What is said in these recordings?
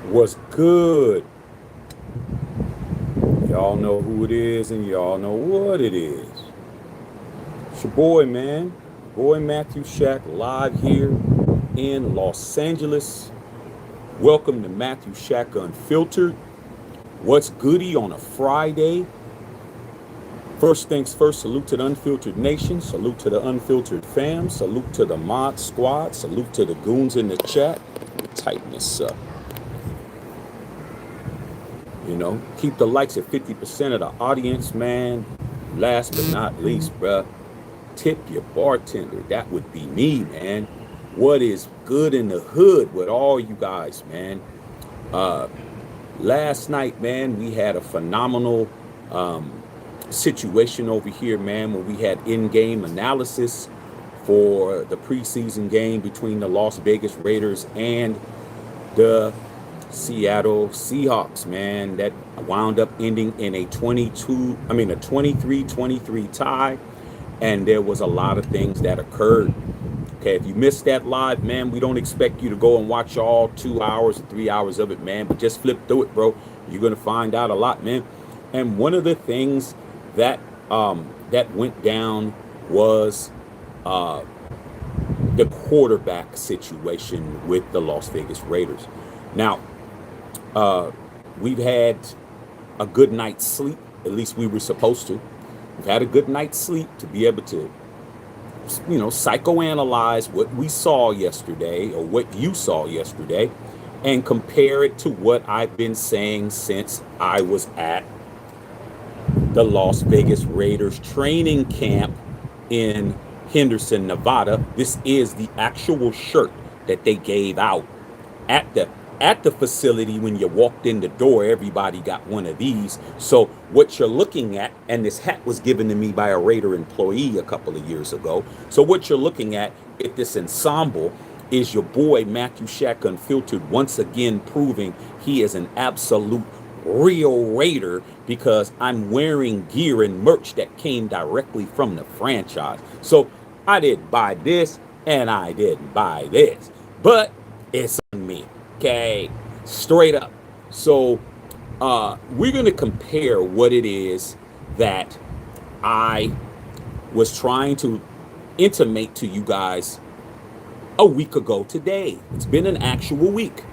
What's good? Y'all know who it is and y'all know what it is. It's your boy, man. Boy Matthew Shack live here in Los Angeles. Welcome to Matthew Shack Unfiltered. What's goody on a Friday? First things first, salute to the Unfiltered Nation. Salute to the Unfiltered fam. Salute to the Mod Squad. Salute to the goons in the chat. Tighten this up. Keep the likes at 50% of the audience, man. Last but not least, bruh, tip your bartender. That would be me, man. What is good in the hood with all you guys, man? Last night, man, we had a phenomenal situation over here, man, when we had in-game analysis for the preseason game between the Las Vegas Raiders and the Seattle Seahawks, man, that wound up ending in a 23-23 tie. And there was a lot of things that occurred. Okay, if you missed that live, man, we don't expect you to go and watch all 2 hours or 3 hours of it, man, but just flip through it, bro. You're going to find out a lot, man. And one of the things that that went down was the quarterback situation with the Las Vegas Raiders. Now, we've had a good night's sleep. At least we were supposed to. We've had a good night's sleep to be able to, psychoanalyze what we saw yesterday or what you saw yesterday and compare it to what I've been saying since I was at the Las Vegas Raiders training camp in Henderson, Nevada. This is the actual shirt that they gave out at the facility. When you walked in the door, everybody got one of these. So what you're looking at, and this hat was given to me by a Raider employee a couple of years ago. So what you're looking at this ensemble is your boy Matthew Shack Unfiltered once again proving he is an absolute real Raider, because I'm wearing gear and merch that came directly from the franchise. So I didn't buy this and I didn't buy this, but it's on me. Okay, straight up. So we're going to compare what it is that I was trying to intimate to you guys a week ago today. It's been an actual week.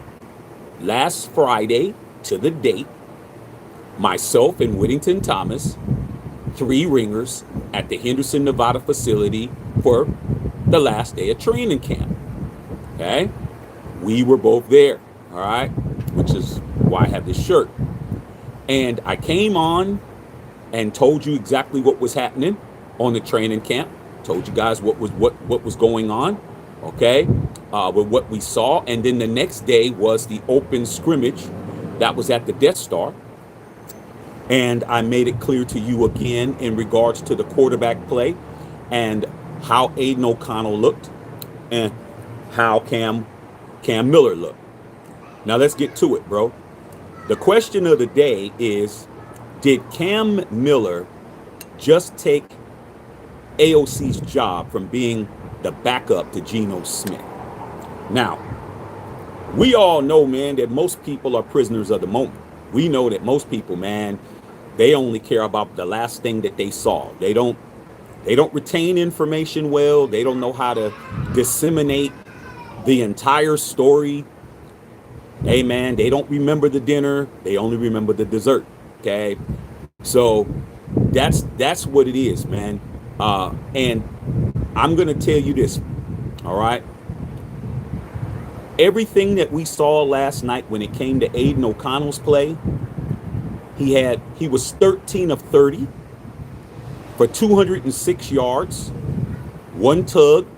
Last Friday to the date, myself and Whittington Thomas, three ringers at the Henderson, Nevada facility for the last day of training camp. Okay? We were both there, all right? Which is why I have this shirt. And I came on and told you exactly what was happening on the training camp. Told you guys what was going on, okay? With what we saw. And then the next day was the open scrimmage that was at the Death Star. And I made it clear to you again in regards to the quarterback play and how Aidan O'Connell looked and how Cam Miller looked. Now let's get to it, bro. The question of the day is, did Cam Miller just take AOC's job from being the backup to Geno Smith? Now, we all know, man, that most people are prisoners of the moment. We know that most people, man, they only care about the last thing that they saw. They don't retain information well. They don't know how to disseminate the entire story. Hey, man, they don't remember the dinner. They only remember the dessert. Okay, so that's what it is, man. And I'm gonna tell you this. All right. Everything that we saw last night when it came to Aidan O'Connell's play, he was 13 of 30 for 206 yards, one tug,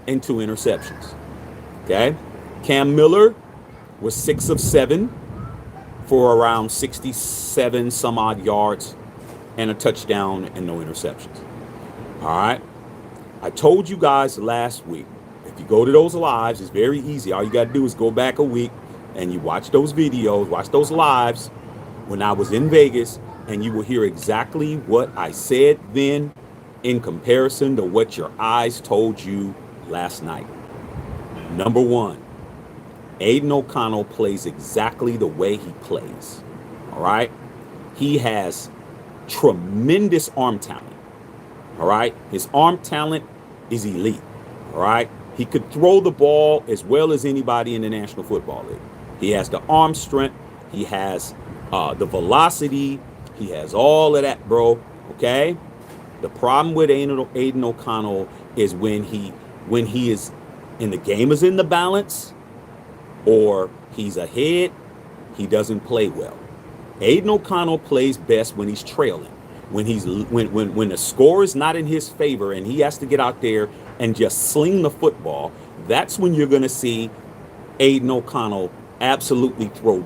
and two interceptions. Okay, Cam Miller was 6 of 7 for around 67 some odd yards and a touchdown and no interceptions. All right, I told you guys last week, if you go to those lives, it's very easy. All you got to do is go back a week and you watch those videos, watch those lives when I was in Vegas, and you will hear exactly what I said then in comparison to what your eyes told you last night. Number one, Aidan O'Connell plays exactly the way he plays. All right. He has tremendous arm talent. All right. His arm talent is elite. All right. He could throw the ball as well as anybody in the National Football League. He has the arm strength. He has the velocity. He has all of that, bro. Okay. The problem with Aidan O'Connell is when he is in the game is in the balance or he's ahead, he doesn't play well. Aidan O'Connell plays best when he's trailing. When the score is not in his favor and he has to get out there and just sling the football, that's when you're going to see Aidan O'Connell absolutely throw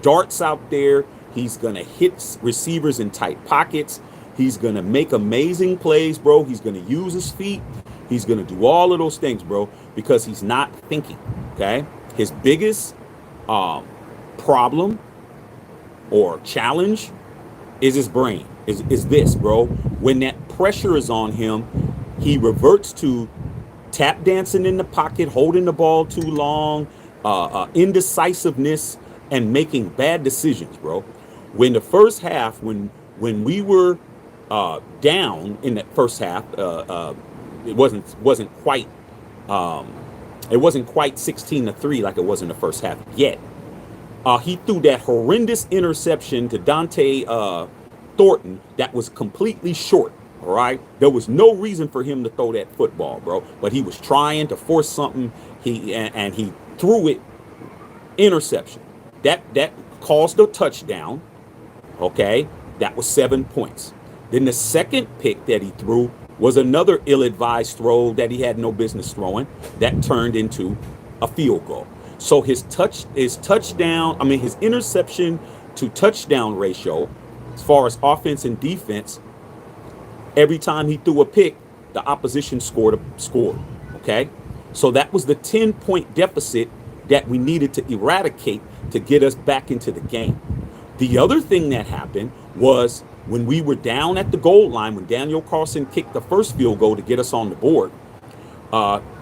darts out there. He's going to hit receivers in tight pockets. He's going to make amazing plays, bro. He's going to use his feet. He's going to do all of those things, bro, because he's not thinking, okay? His biggest problem or challenge is his brain, is this, bro. When that pressure is on him, he reverts to tap dancing in the pocket, holding the ball too long, indecisiveness, and making bad decisions, bro. When the first half, when we were down in that first half, it wasn't quite 16-3 like it was in the first half yet. He threw that horrendous interception to Dante Thornton that was completely short. All right, there was no reason for him to throw that football, bro. But he was trying to force something. He threw it, interception. That caused a touchdown. Okay, that was 7 points. Then the second pick that he threw was another ill-advised throw that he had no business throwing. That turned into a field goal. So his interception to touchdown ratio, as far as offense and defense, every time he threw a pick, the opposition scored. Okay, so that was the 10-point deficit that we needed to eradicate to get us back into the game. The other thing that happened was when we were down at the goal line, when Daniel Carlson kicked the first field goal to get us on the board,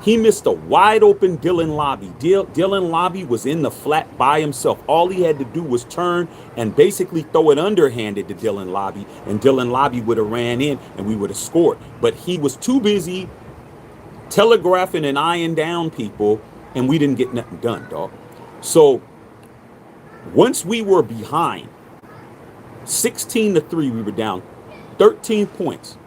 he missed a wide open Dylan Lobby. Dylan Lobby was in the flat by himself. All he had to do was turn and basically throw it underhanded to Dylan Lobby, and Dylan Lobby would have ran in and we would have scored. But he was too busy telegraphing and eyeing down people, and we didn't get nothing done, dog. So once we were behind 16-3, we were down 13 points.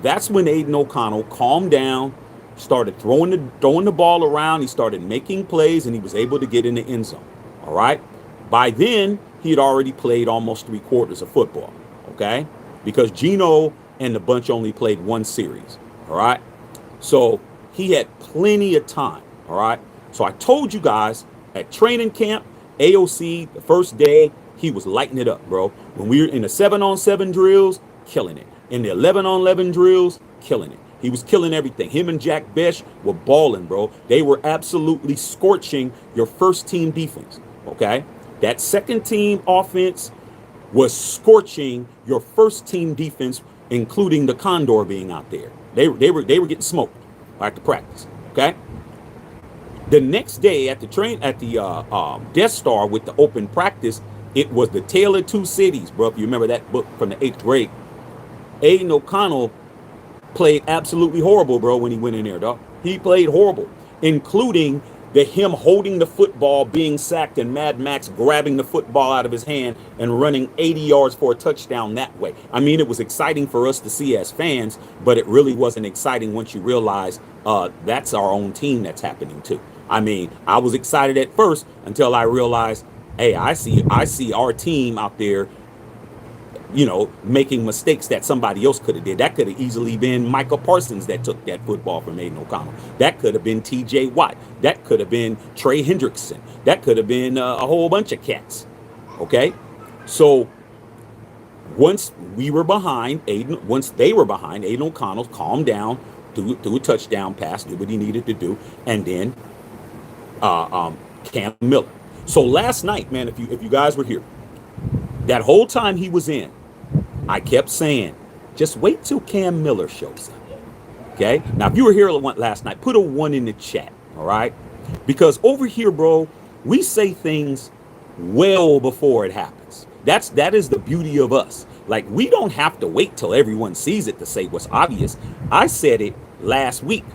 That's when Aidan O'Connell calmed down, started throwing the ball around. He started making plays, and he was able to get in the end zone. All right. By then, he had already played almost 3/4 of football. Okay, because Gino and the bunch only played one series. All right. So he had plenty of time. All right. So I told you guys at training camp, AOC, the first day, he was lighting it up, bro. When we were in the 7-on-7 drills, killing it. In the 11-on-11 drills, killing it. He was killing everything. Him and Jack Besh were balling, bro. They were absolutely scorching your first team defense, okay? That second team offense was scorching your first team defense, including the Condor being out there. They were getting smoked after practice, okay? The next day at the Death Star with the open practice, it was the Tale of Two Cities, bro. If you remember that book from the 8th grade, Aidan O'Connell played absolutely horrible, bro, when he went in there, dog. He played horrible, including him holding the football, being sacked, and Mad Max grabbing the football out of his hand and running 80 yards for a touchdown that way. I mean, it was exciting for us to see as fans, but it really wasn't exciting once you realize that's our own team that's happening too. I mean, I was excited at first until I realized, hey, I see our team out there, making mistakes that somebody else could have did. That could have easily been Michael Parsons that took that football from Aidan O'Connell. That could have been T.J. Watt. That could have been Trey Hendrickson. That could have been a whole bunch of cats. Okay, so once they were behind, Aidan O'Connell calmed down, threw a touchdown pass, did what he needed to do, and then Cam Miller. So last night, man, if you guys were here, that whole time he was in, I kept saying, just wait till Cam Miller shows up. Okay? Now, if you were here last night, put a 1 in the chat, all right? Because over here, bro, We say things well before it happens. That is the beauty of us. Like, we don't have to wait till everyone sees it to say what's obvious. I said it last week.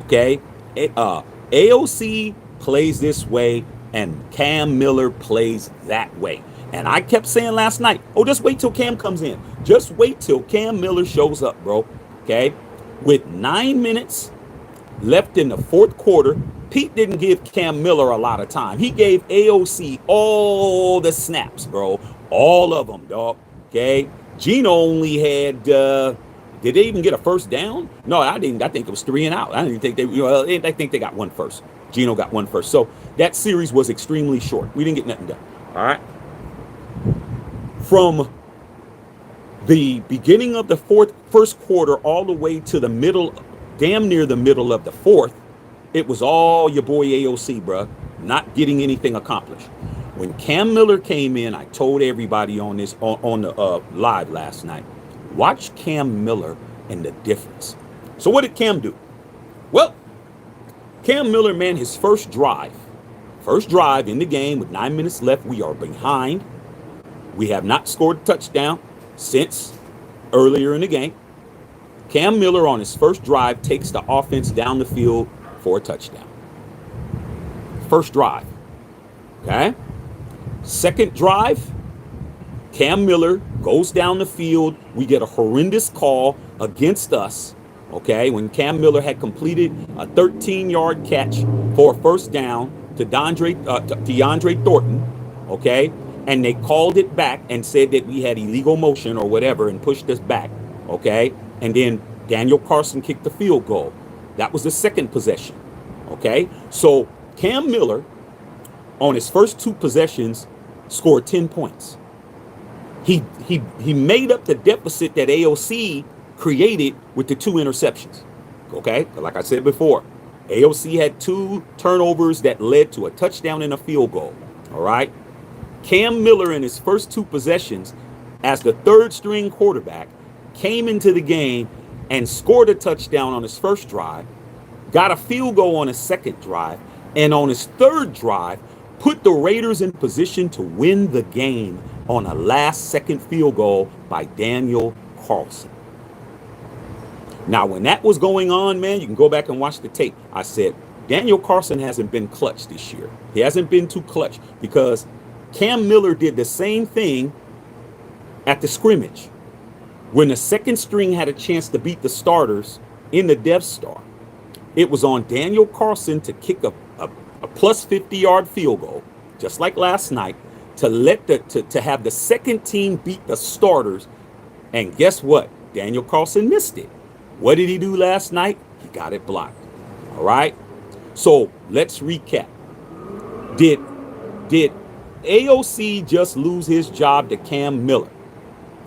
Okay, AOC plays this way, and Cam Miller plays that way. And I kept saying last night, oh, just wait till Cam comes in. Just wait till Cam Miller shows up, bro. Okay, with 9 minutes left in the fourth quarter, Pete didn't give Cam Miller a lot of time. He gave AOC all the snaps, bro. All of them, dog. Okay, Gino only had did they even get a first down? No, I didn't. I think it was 3 and out. I didn't think I think they got one first. Gino got one first. So that series was extremely short. We didn't get nothing done. All right. From the beginning of the first quarter all the way to the middle, damn near the middle of the fourth, it was all your boy AOC, bruh, not getting anything accomplished. When Cam Miller came in, I told everybody on this on the live last night, watch Cam Miller and the difference. So what did Cam do? Well, Cam Miller, man, his first drive in the game with 9 minutes left. We are behind. We have not scored a touchdown since earlier in the game. Cam Miller on his first drive takes the offense down the field for a touchdown. First drive. Okay? Second drive, Cam Miller goes down the field. We get a horrendous call against us, okay, when Cam Miller had completed a 13-yard catch for a first down to DeAndre Thornton, okay, and they called it back and said that we had illegal motion or whatever and pushed us back, okay, and then Daniel Carson kicked the field goal. That was the second possession, okay. So Cam Miller, on his first two possessions, scored 10 points. He made up the deficit that AOC created with the two interceptions. Okay, like I said before, AOC had 2 turnovers that led to a touchdown and a field goal. All right, Cam Miller in his first 2 possessions as the third string quarterback came into the game and scored a touchdown on his first drive, got a field goal on his second drive, and on his third drive put the Raiders in position to win the game on a last-second field goal by Daniel Carlson. Now, when that was going on, man, you can go back and watch the tape. I said, Daniel Carlson hasn't been clutch this year. He hasn't been too clutch because Cam Miller did the same thing at the scrimmage. When the second string had a chance to beat the starters in the Death Star, it was on Daniel Carlson to kick a plus 50-yard field goal, just like last night, to have the second team beat the starters. And guess what? Daniel Carlson missed it. What did he do last night? He got it blocked. All right. So let's recap. Did AOC just lose his job to Cam Miller?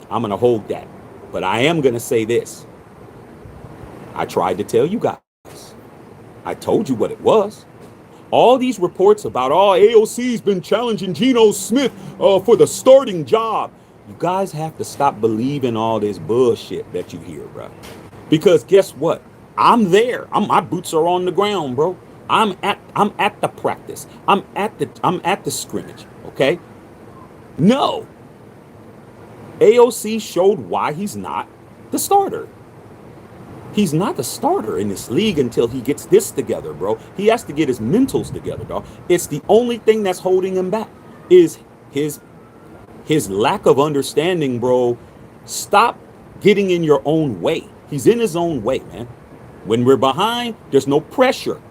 I'm going to hold that. But I am going to say this. I tried to tell you guys. I told you what it was. All these reports about, AOC's been challenging Geno Smith for the starting job. You guys have to stop believing all this bullshit that you hear, bro. Because guess what? I'm there. My boots are on the ground, bro. I'm at the practice. I'm at the scrimmage. Okay. No. AOC showed why he's not the starter. He's not the starter in this league until he gets this together, bro. He has to get his mentals together, dog. It's the only thing that's holding him back is his lack of understanding, bro. Stop getting in your own way. He's in his own way, man. When we're behind, there's no pressure.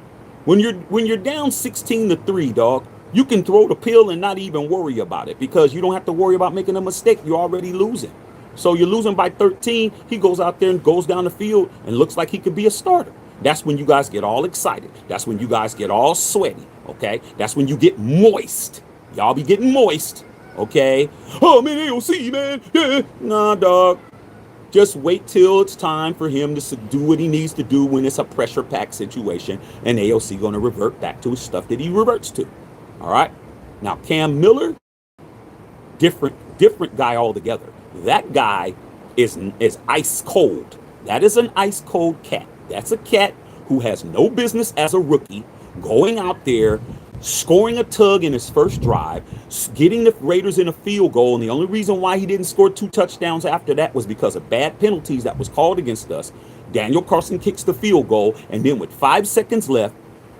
When you're down 16-3, dog, you can throw the pill and not even worry about it because you don't have to worry about making a mistake. You're already losing. So you're losing by 13. He goes out there and goes down the field and looks like he could be a starter. That's when you guys get all excited. That's when you guys get all sweaty. Okay. That's when you get moist. Y'all be getting moist. Okay. Oh, man, AOC, man. Yeah. Nah, dog. Just wait till it's time for him to do what he needs to do when it's a pressure-packed situation. And AOC going to revert back to his stuff that he reverts to. All right. Now, Cam Miller, different guy altogether. That guy is ice cold. That is an ice cold cat. That's a cat who has no business as a rookie going out there scoring a tug in his first drive, getting the Raiders in a field goal. And the only reason why he didn't score 2 touchdowns after that was because of bad penalties that was called against us. Daniel Carlson kicks the field goal, and then with 5 seconds left,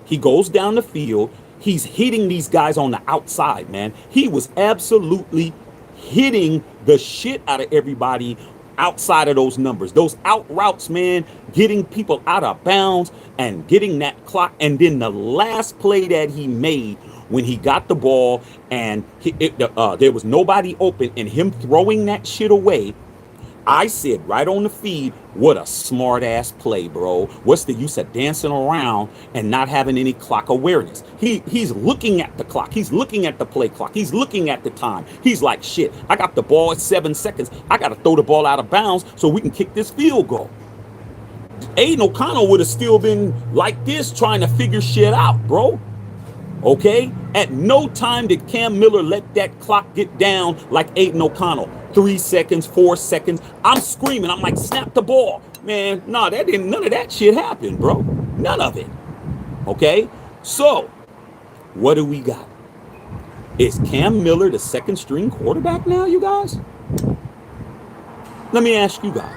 he goes down the field. He's hitting these guys on the outside, man. He was absolutely hitting the shit out of everybody outside of those numbers. Those out routes, man, getting people out of bounds and getting that clock. And then the last play that he made when he got the ball and there was nobody open, and him throwing that shit away, I said right on the feed, what a smart ass play, bro. What's the use of dancing around and not having any clock awareness? He's looking at the clock. He's looking at the play clock. He's looking at the time. He's like, shit, I got the ball at 7 seconds. I got to throw the ball out of bounds so we can kick this field goal. Aidan O'Connell would have still been like this trying to figure shit out, bro. Okay? At no time did Cam Miller let that clock get down like Aidan O'Connell. 3 seconds, 4 seconds. I'm screaming. I'm like, snap the ball. Man, nah, none of that shit happened, bro. None of it. Okay? So, what do we got? Is Cam Miller the second string quarterback now, you guys? Let me ask you guys.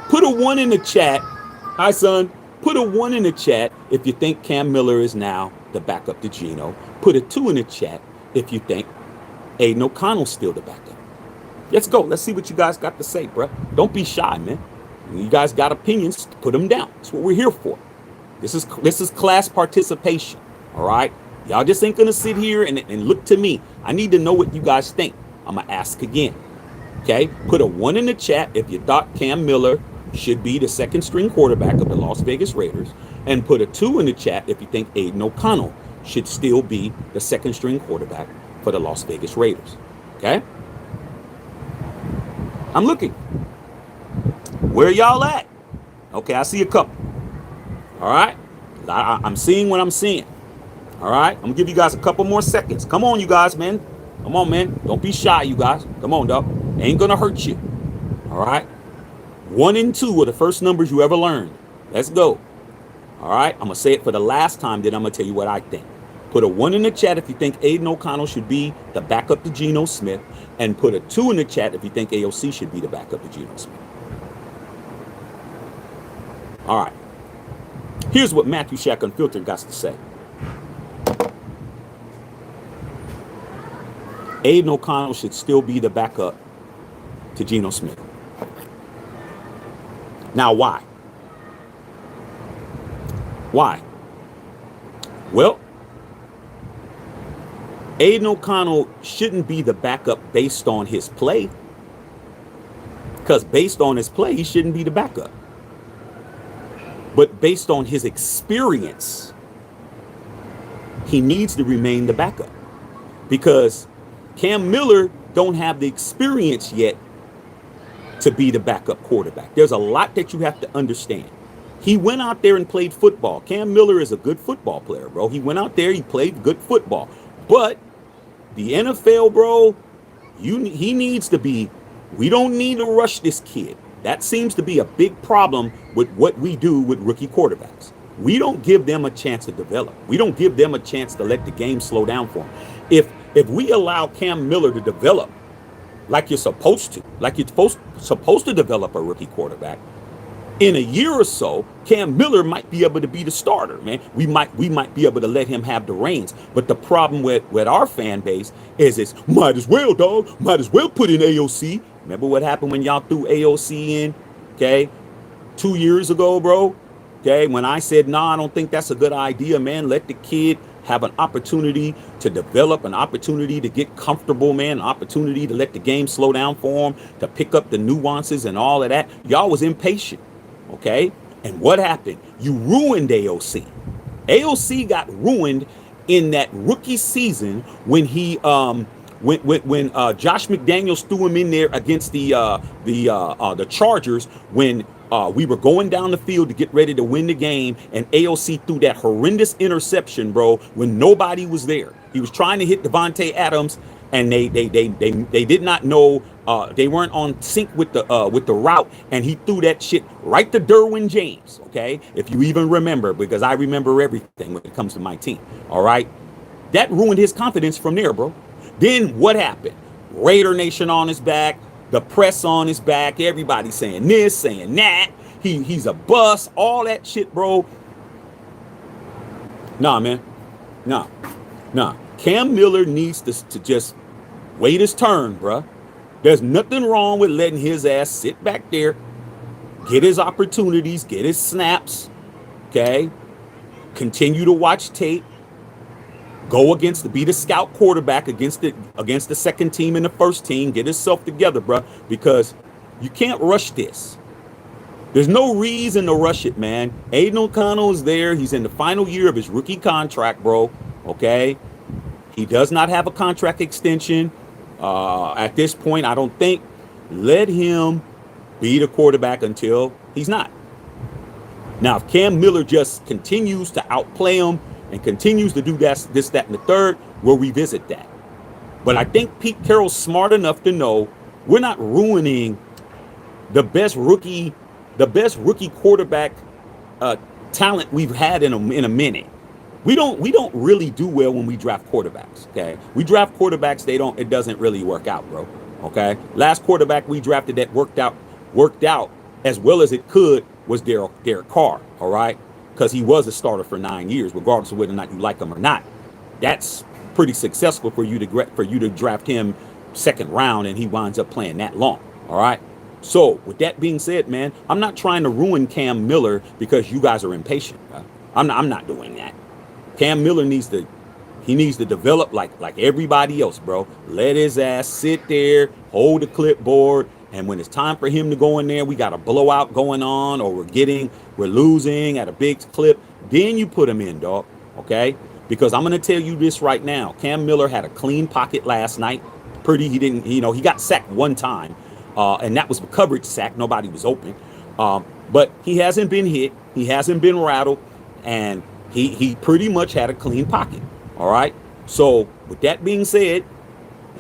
Put a 1 in the chat. Hi, son. Put a 1 in the chat if you think Cam Miller is now the backup to Geno. Put a 2 in the chat if you think Aidan O'Connell's still the backup. Let's go. Let's see what you guys got to say, bro. Don't be shy, man. You guys got opinions, put them down. That's what we're here for. This is class participation, all right? Y'all just ain't going to sit here and look to me. I need to know what you guys think. I'm going to ask again, okay? Put a 1 in the chat if you thought Cam Miller should be the second string quarterback of the Las Vegas Raiders, and put a 2 in the chat if you think Aidan O'Connell should still be the second string quarterback for the Las Vegas Raiders, okay? I'm looking. Where y'all at? Okay, I see a couple. All right? I'm seeing what I'm seeing. All right? I'm going to give you guys a couple more seconds. Come on, you guys, man. Come on, man. Don't be shy, you guys. Come on, dog. Ain't going to hurt you. All right? 1 and 2 are the first numbers you ever learned. Let's go. All right? I'm going to say it for the last time, then I'm going to tell you what I think. Put a 1 in the chat if you think Aidan O'Connell should be the backup to Geno Smith, and put a 2 in the chat if you think AOC should be the backup to Geno Smith. All right. Here's what Matthew Shack Unfiltered got to say. Aidan O'Connell should still be the backup to Geno Smith. Now, why? Why? Well, Aidan O'Connell shouldn't be the backup based on his play. Because based on his play, he shouldn't be the backup. But based on his experience, he needs to remain the backup. Because Cam Miller don't have the experience yet to be the backup quarterback. There's a lot that you have to understand. He went out there and played football. Cam Miller is a good football player, bro. He went out there, he played good football. But the NFL, bro, he needs to be, we don't need to rush this kid. That seems to be a big problem with what we do with rookie quarterbacks. We don't give them a chance to develop. We don't give them a chance to let the game slow down for them. If we allow Cam Miller to develop like you're supposed to, like you're supposed to develop a rookie quarterback, in a year or so, Cam Miller might be able to be the starter, man. We might be able to let him have the reins. But the problem with our fan base is it's might as well, dog. Might as well put in AOC. Remember what happened when y'all threw AOC in, okay, 2 years ago, bro? Okay, when I said, nah, I don't think that's a good idea, man. Let the kid have an opportunity to develop, an opportunity to get comfortable, man, an opportunity to let the game slow down for him, to pick up the nuances and all of that. Y'all was impatient. Okay, and what happened? You ruined AOC. AOC got ruined in that rookie season when he when Josh McDaniels threw him in there against the Chargers when we were going down the field to get ready to win the game, and AOC threw that horrendous interception, bro, when nobody was there. He was trying to hit Devontae Adams, and they did not know. They weren't on sync with the route, and he threw that shit right to Derwin James. Okay, if you even remember, because I remember everything when it comes to my team. All right, That ruined his confidence from there, bro. Then what happened? Raider Nation on his back, the press on his back, everybody saying this, saying that. He's a bust, all that shit, bro. Nah, man. Nah. Cam Miller needs to just wait his turn, bro. There's nothing wrong with letting his ass sit back there, get his opportunities, get his snaps, okay? Continue to watch tape. Be the scout quarterback against the second team and the first team. Get himself together, bro, because you can't rush this. There's no reason to rush it, man. Aidan O'Connell is there. He's in the final year of his rookie contract, bro, okay? He does not have a contract extension. At this point, I don't think. Let him be the quarterback until he's not. Now, if Cam Miller just continues to outplay him and continues to do this, that, and the third, we'll revisit that. But I think Pete Carroll's smart enough to know we're not ruining the best rookie quarterback talent we've had in a minute. We don't really do well when we draft quarterbacks. Okay, we draft quarterbacks. It doesn't really work out, bro. Okay, last quarterback we drafted that worked out as well as it could was Derek Carr. All right, because he was a starter for 9 years, regardless of whether or not you like him or not. That's pretty successful for you to draft him second round and he winds up playing that long. All right. So with that being said, man, I'm not trying to ruin Cam Miller because you guys are impatient. Bro. I'm not doing that. Cam Miller needs to develop like everybody else, bro. Let his ass sit there, hold the clipboard, and when it's time for him to go in there, we got a blowout going on, or we're losing at a big clip. Then you put him in, dog. Okay? Because I'm gonna tell you this right now. Cam Miller had a clean pocket last night. He got sacked one time, and that was a coverage sack. Nobody was open, but he hasn't been hit. He hasn't been rattled, and he pretty much had a clean pocket. All right. So with that being said,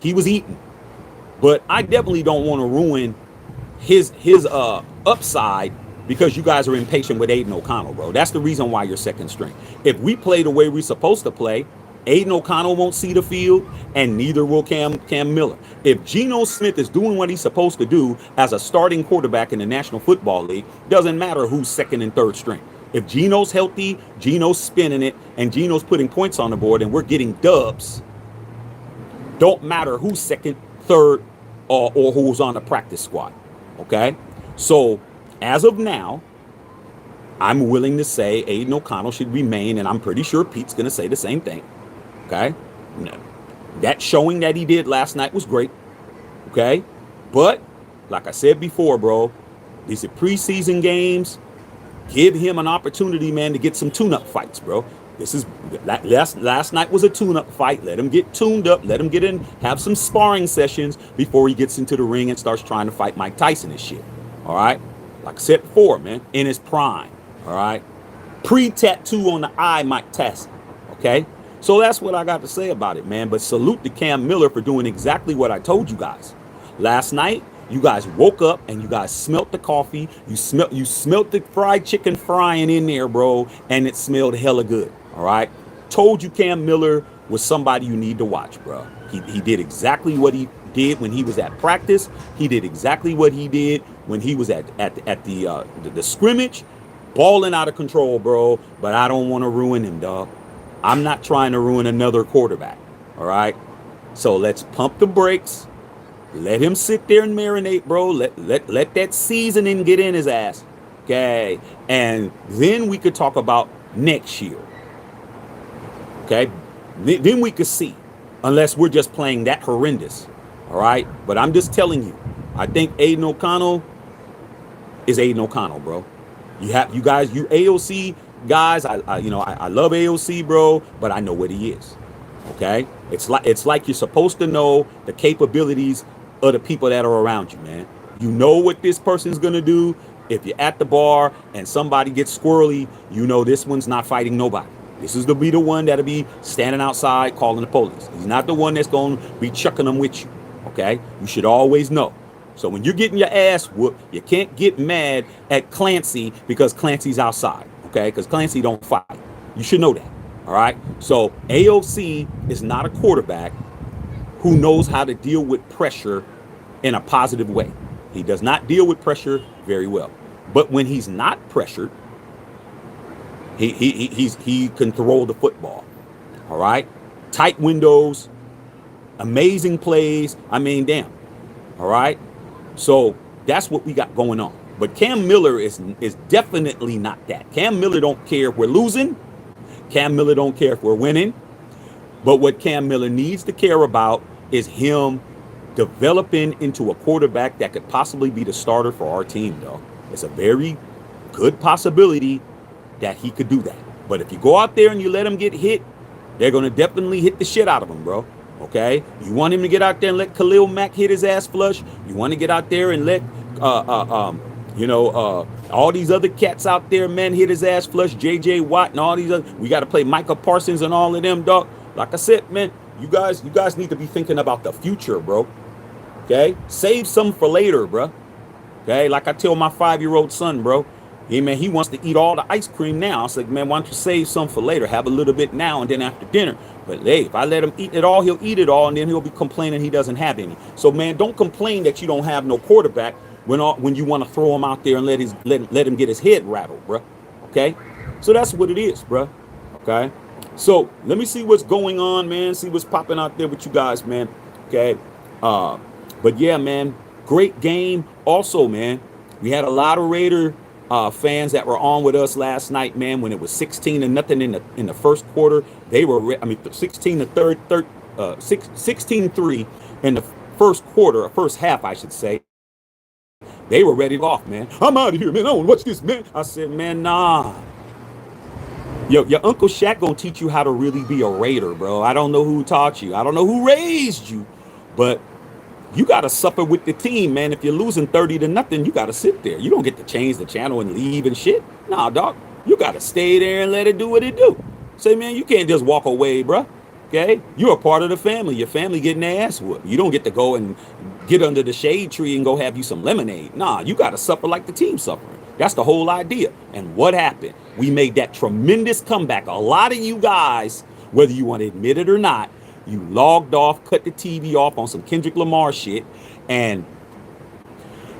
he was eaten. But I definitely don't want to ruin his upside because you guys are impatient with Aidan O'Connell, bro. That's the reason why you're second string. If we play the way we're supposed to play, Aidan O'Connell won't see the field, and neither will Cam Miller. If Geno Smith is doing what he's supposed to do as a starting quarterback in the National Football League, doesn't matter who's second and third string. If Geno's healthy, Geno's spinning it, and Geno's putting points on the board, and we're getting dubs, don't matter who's second, third, or who's on the practice squad. Okay? So, as of now, I'm willing to say Aidan O'Connell should remain, and I'm pretty sure Pete's going to say the same thing. Okay? That showing that he did last night was great. Okay? But, like I said before, bro, these are preseason games. Give him an opportunity, man, to get some tune-up fights, bro. Last night was a tune-up fight. Let him get tuned up. Let him get in, have some sparring sessions before he gets into the ring and starts trying to fight Mike Tyson and shit. All right? Like I said before, man, in his prime. All right? Pre-tattoo on the eye, Mike Tyson. Okay? So that's what I got to say about it, man. But salute to Cam Miller for doing exactly what I told you guys. Last night, you guys woke up and you guys smelt the coffee. You smelt the fried chicken frying in there, bro, and it smelled hella good. All right. Told you Cam Miller was somebody you need to watch, bro. He did exactly what he did when he was at practice. He did exactly what he did when he was at the scrimmage, balling out of control, bro. But I don't want to ruin him, dog. I'm not trying to ruin another quarterback. All right. So let's pump the brakes. Let him sit there and marinate, bro. Let that seasoning get in his ass. Okay. And then we could talk about next year. Okay. Then we could see. Unless we're just playing that horrendous. All right. But I'm just telling you. I think Aidan O'Connell is Aidan O'Connell, bro. You AOC guys. I love AOC, bro. But I know what he is. Okay. It's like you're supposed to know the capabilities of the people that are around you, man. You know what this person's gonna do. If you're at the bar and somebody gets squirrely, you know this one's not fighting nobody. This is to be the one that'll be standing outside calling the police. He's not the one that's gonna be chucking them with you. Okay? You should always know. So when you're getting your ass whooped, you can't get mad at Clancy because Clancy's outside. Okay? Because Clancy don't fight. You should know that. All right. So AOC is not a quarterback who knows how to deal with pressure in a positive way. He does not deal with pressure very well. But when he's not pressured, he can throw the football. All right. Tight windows, amazing plays. I mean, damn. All right. So that's what we got going on. But Cam Miller is definitely not that. Cam Miller don't care if we're losing. Cam Miller don't care if we're winning. But what Cam Miller needs to care about is him developing into a quarterback that could possibly be the starter for our team, though. It's a very good possibility that he could do that. But if you go out there and you let him get hit, they're going to definitely hit the shit out of him, bro. Okay? You want him to get out there and let Khalil Mack hit his ass flush. You want to get out there and let, all these other cats out there, man, hit his ass flush. J.J. Watt and all these other. We got to play Micah Parsons and all of them, dog. Like I said, man, you guys need to be thinking about the future, bro. Okay? Save some for later, bro. Okay? Like I tell my 5-year-old son, bro. Hey, man, he wants to eat all the ice cream now. I was like, man, why don't you save some for later? Have a little bit now and then after dinner. But hey, if I let him eat it all, he'll eat it all, and then he'll be complaining he doesn't have any. So, man, don't complain that you don't have no quarterback when you want to throw him out there and let him get his head rattled, bro. Okay? So that's what it is, bro. Okay? So let me see what's going on, man. See what's popping out there with you guys, man. Okay? But yeah, man, great game. Also, man, we had a lot of Raider fans that were on with us last night, man, when it was 16-0 in the first quarter. They were, 16-3 in the first quarter, first half, I should say. They were ready to go off, man. I'm out of here, man. I don't watch this, man. I said, man, nah. Your Uncle Shaq gonna teach you how to really be a Raider, bro. I don't know who taught you. I don't know who raised you, but you got to suffer with the team, man. If you're losing 30-0, you got to sit there. You don't get to change the channel and leave and shit. Nah, dog. You got to stay there and let it do what it do. Say, man, you can't just walk away, bro. Okay? You're a part of the family. Your family getting their ass whooped. You don't get to go and get under the shade tree and go have you some lemonade. Nah, you got to suffer like the team suffering. That's the whole idea. And what happened? We made that tremendous comeback. A lot of you guys, whether you want to admit it or not, you logged off, cut the TV off on some Kendrick Lamar shit, and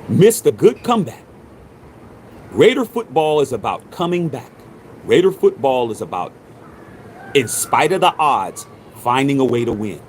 missed a good comeback. Raider football is about coming back. Raider football is about, in spite of the odds, finding a way to win.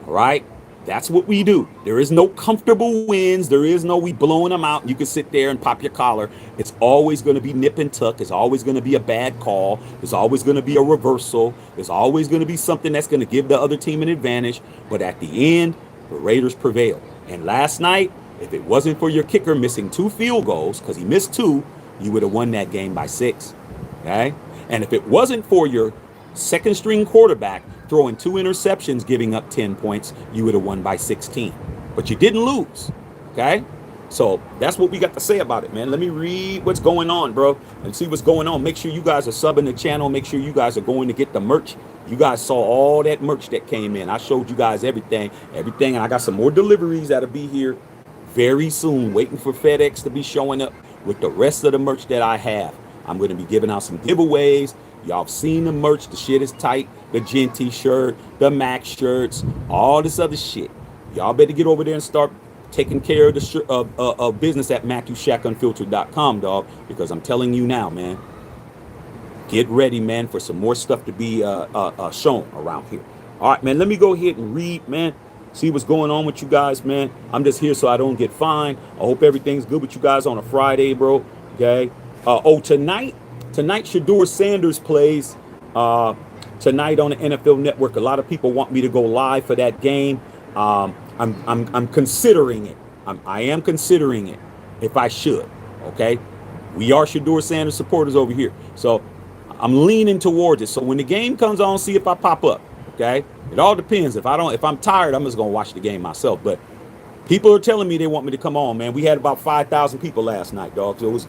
All right? That's what we do. There is no comfortable wins. There is no we blowing them out. You can sit there and pop your collar. It's always going to be nip and tuck. It's always going to be a bad call. There's always going to be a reversal. There's always going to be something that's going to give the other team an advantage. But at the end, the Raiders prevail. And last night, if it wasn't for your kicker missing 2 field goals, because he missed 2, you would have won that game by 6. Okay? And if it wasn't for your second string quarterback throwing 2 interceptions, giving up 10 points, you would have won by 16. But you didn't lose. Okay? So that's what we got to say about it, man. Let me read what's going on, bro, and see what's going on. Make sure you guys are subbing the channel. Make sure you guys are going to get the merch. You guys saw all that merch that came in. I showed you guys everything, and I got some more deliveries that'll be here very soon, waiting for FedEx to be showing up with the rest of the merch that I have. I'm going to be giving out some giveaways. Y'all have seen the merch. The shit is tight. The Gen T-shirt, the Max shirts, all this other shit. Y'all better get over there and start taking care of the of business at MatthewShackUnfiltered.com, dog, because I'm telling you now, man, get ready, man, for some more stuff to be shown around here. All right, man, let me go ahead and read, man, see what's going on with you guys, man. I'm just here so I don't get fined. I hope everything's good with you guys on a Friday, bro, okay? Tonight Shedeur Sanders plays tonight on the NFL Network. A lot of people want me to go live for that game. I'm considering it. I am considering it if I should. Okay, we are Shedeur Sanders supporters over here, so I'm leaning towards it. So when the game comes on, see if I pop up. Okay, it all depends. If I'm tired, I'm just gonna watch the game myself. But people are telling me they want me to come on, man. We had about 5,000 people last night, dog. So it was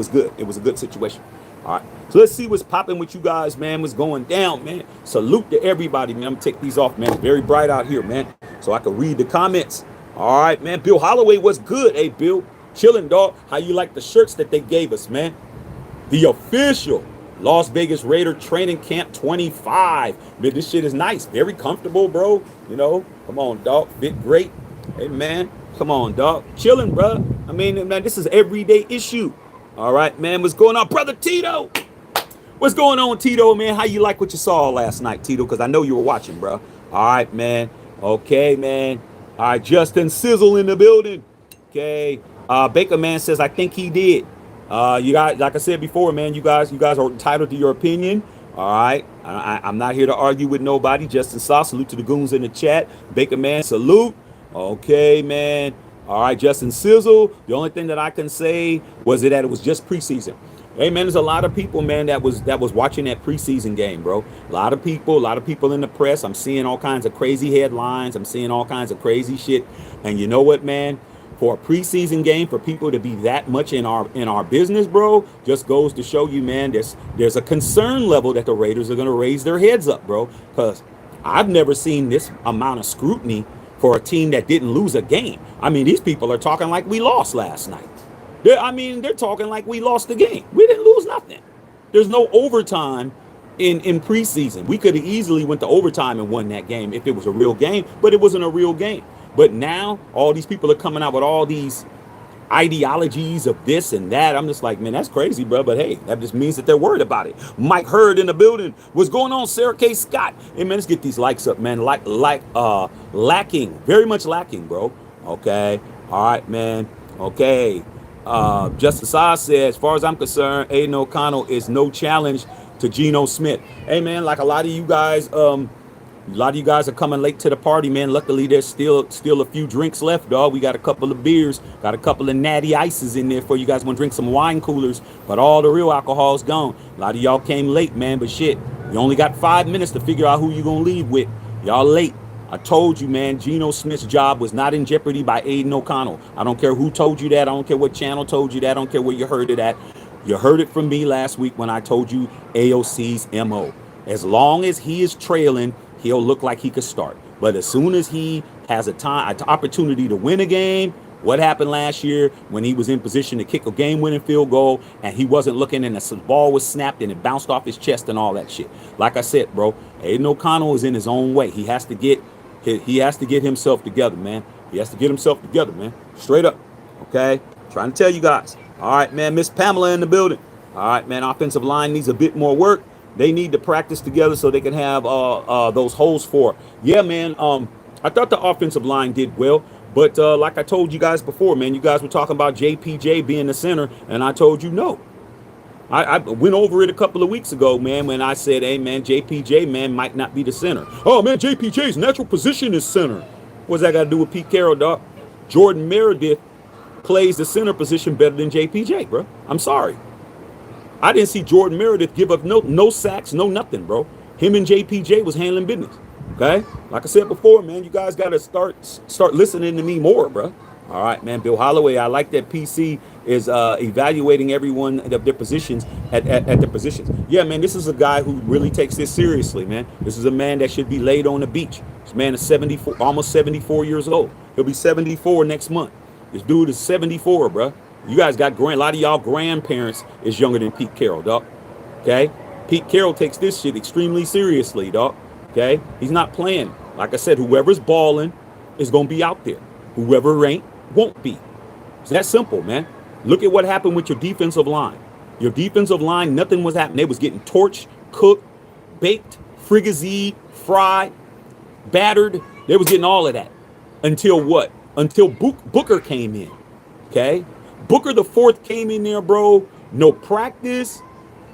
good. It was a good situation. All right, so let's see what's popping with you guys, man. What's going down, man? Salute to everybody, man. I'm gonna take these off, man. It's very bright out here, man, so I can read the comments. All right, man. Bill Holloway, what's good? Hey, Bill, chilling, dog. How you like the shirts that they gave us, man? The official Las Vegas Raider training camp 25. Man, this shit is nice. Very comfortable, bro. You know, come on, dog. Fit great. Hey, man. Come on, dog. Chilling, bro. I mean, man, this is everyday issue. All right, man. What's going on? Brother Tito. What's going on, Tito, man? How you like what you saw last night, Tito? Because I know you were watching, bro. All right, man. Okay, man. All right, Justin Sizzle in the building. Okay. Baker Man says, I think he did. You guys, like I said before, man, you guys are entitled to your opinion. All right. I'm not here to argue with nobody. Justin Saw, salute to the goons in the chat. Baker Man, salute. Okay, man. All right, Justin Sizzle. The only thing that I can say was that it was just preseason. Hey, man, there's a lot of people, man, that was watching that preseason game, bro. A lot of people in the press. I'm seeing all kinds of crazy headlines. I'm seeing all kinds of crazy shit. And you know what, man? For a preseason game, for people to be that much in our business, bro, just goes to show you, man, there's a concern level that the Raiders are going to raise their heads up, bro. Because I've never seen this amount of scrutiny for a team that didn't lose a game. I mean, these people are talking like we lost last night. They're talking like we lost the game. We didn't lose nothing. There's no overtime in preseason. We could have easily went to overtime and won that game if it was a real game, but it wasn't a real game. But now all these people are coming out with all these ideologies of this and that. I'm just like, man, that's crazy, bro. But hey, that just means that they're worried about it. Mike Hurd in the building. What's going on, Sarah K. Scott? Hey, man, let's get these likes up, man. Lacking, very much lacking, bro. Okay, all right, man. Okay. Justice Oz says, as far as I'm concerned, Aidan O'Connell is no challenge to Geno Smith. Hey, man, like a lot of you guys are coming late to the party, man. Luckily, there's still a few drinks left, dog. We got a couple of beers, got a couple of natty ices in there for you guys want to drink some wine coolers, but all the real alcohol's gone. A lot of y'all came late, man, but shit, you only got 5 minutes to figure out who you're going to leave with. Y'all late. I told you, man, Geno Smith's job was not in jeopardy by Aidan O'Connell. I don't care who told you that. I don't care what channel told you that. I don't care where you heard it at. You heard it from me last week when I told you AOC's MO. As long as he is trailing, he'll look like he could start. But as soon as he has an opportunity to win a game, what happened last year when he was in position to kick a game-winning field goal and he wasn't looking and the ball was snapped and it bounced off his chest and all that shit. Like I said, bro, Aidan O'Connell is in his own way. He has to get himself together, man. He has to get himself together, man. Straight up. Okay? Trying to tell you guys. All right, man. Miss Pamela in the building. All right, man. Offensive line needs a bit more work. They need to practice together so they can have those holes for. Yeah, man. I thought the offensive line did well. But like I told you guys before, man, you guys were talking about JPJ being the center. And I told you no. I went over it a couple of weeks ago, man, when I said, hey, man, JPJ, man, might not be the center. Oh, man, JPJ's natural position is center. What's that got to do with Pete Carroll, dog? Jordan Meredith plays the center position better than JPJ, bro. I'm sorry. I didn't see Jordan Meredith give up no sacks, no nothing, bro. Him and JPJ was handling business, okay? Like I said before, man, you guys got to start listening to me more, bro. All right, man. Bill Holloway, I like that PC is evaluating everyone of their positions at their positions. Yeah, man, this is a guy who really takes this seriously, man. This is a man that should be laid on the beach. This man is 74, almost 74 years old. He'll be 74 next month. This dude is 74, bro. You guys got a lot of y'all grandparents is younger than Pete Carroll, dog. Okay? Pete Carroll takes this shit extremely seriously, dog. Okay? He's not playing. Like I said, whoever's balling is going to be out there. Whoever ain't won't be. It's that simple, man. Look at what happened with your defensive line. Your defensive line, nothing was happening. They was getting torched, cooked, baked, frigazied, fried, battered. They was getting all of that. Until what? Until Booker came in. Okay? Booker the fourth came in there, bro. No practice.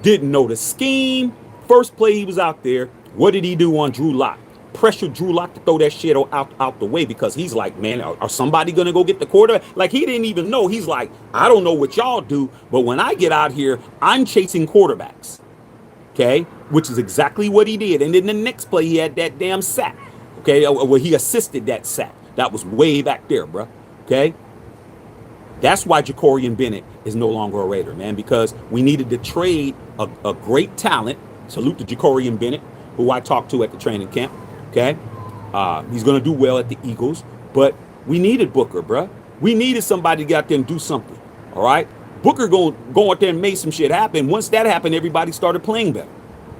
Didn't know the scheme. First play he was out there. What did he do on Drew Lock? Pressured Drew Lock to throw that shit out the way because he's like, man, are somebody going to go get the quarterback? Like, he didn't even know. He's like, I don't know what y'all do, but when I get out here, I'm chasing quarterbacks. Okay? Which is exactly what he did. And then the next play, he had that damn sack. Okay? Well, he assisted that sack. That was way back there, bro. Okay? That's why Jacorian Bennett is no longer a Raider, man, because we needed to trade a great talent. Salute to Jacorian Bennett, who I talked to at the training camp. Okay, he's gonna do well at the Eagles, but we needed Booker, bruh. We needed somebody to get out there and do something. All right, Booker go out there and made some shit happen. Once that happened, everybody started playing better.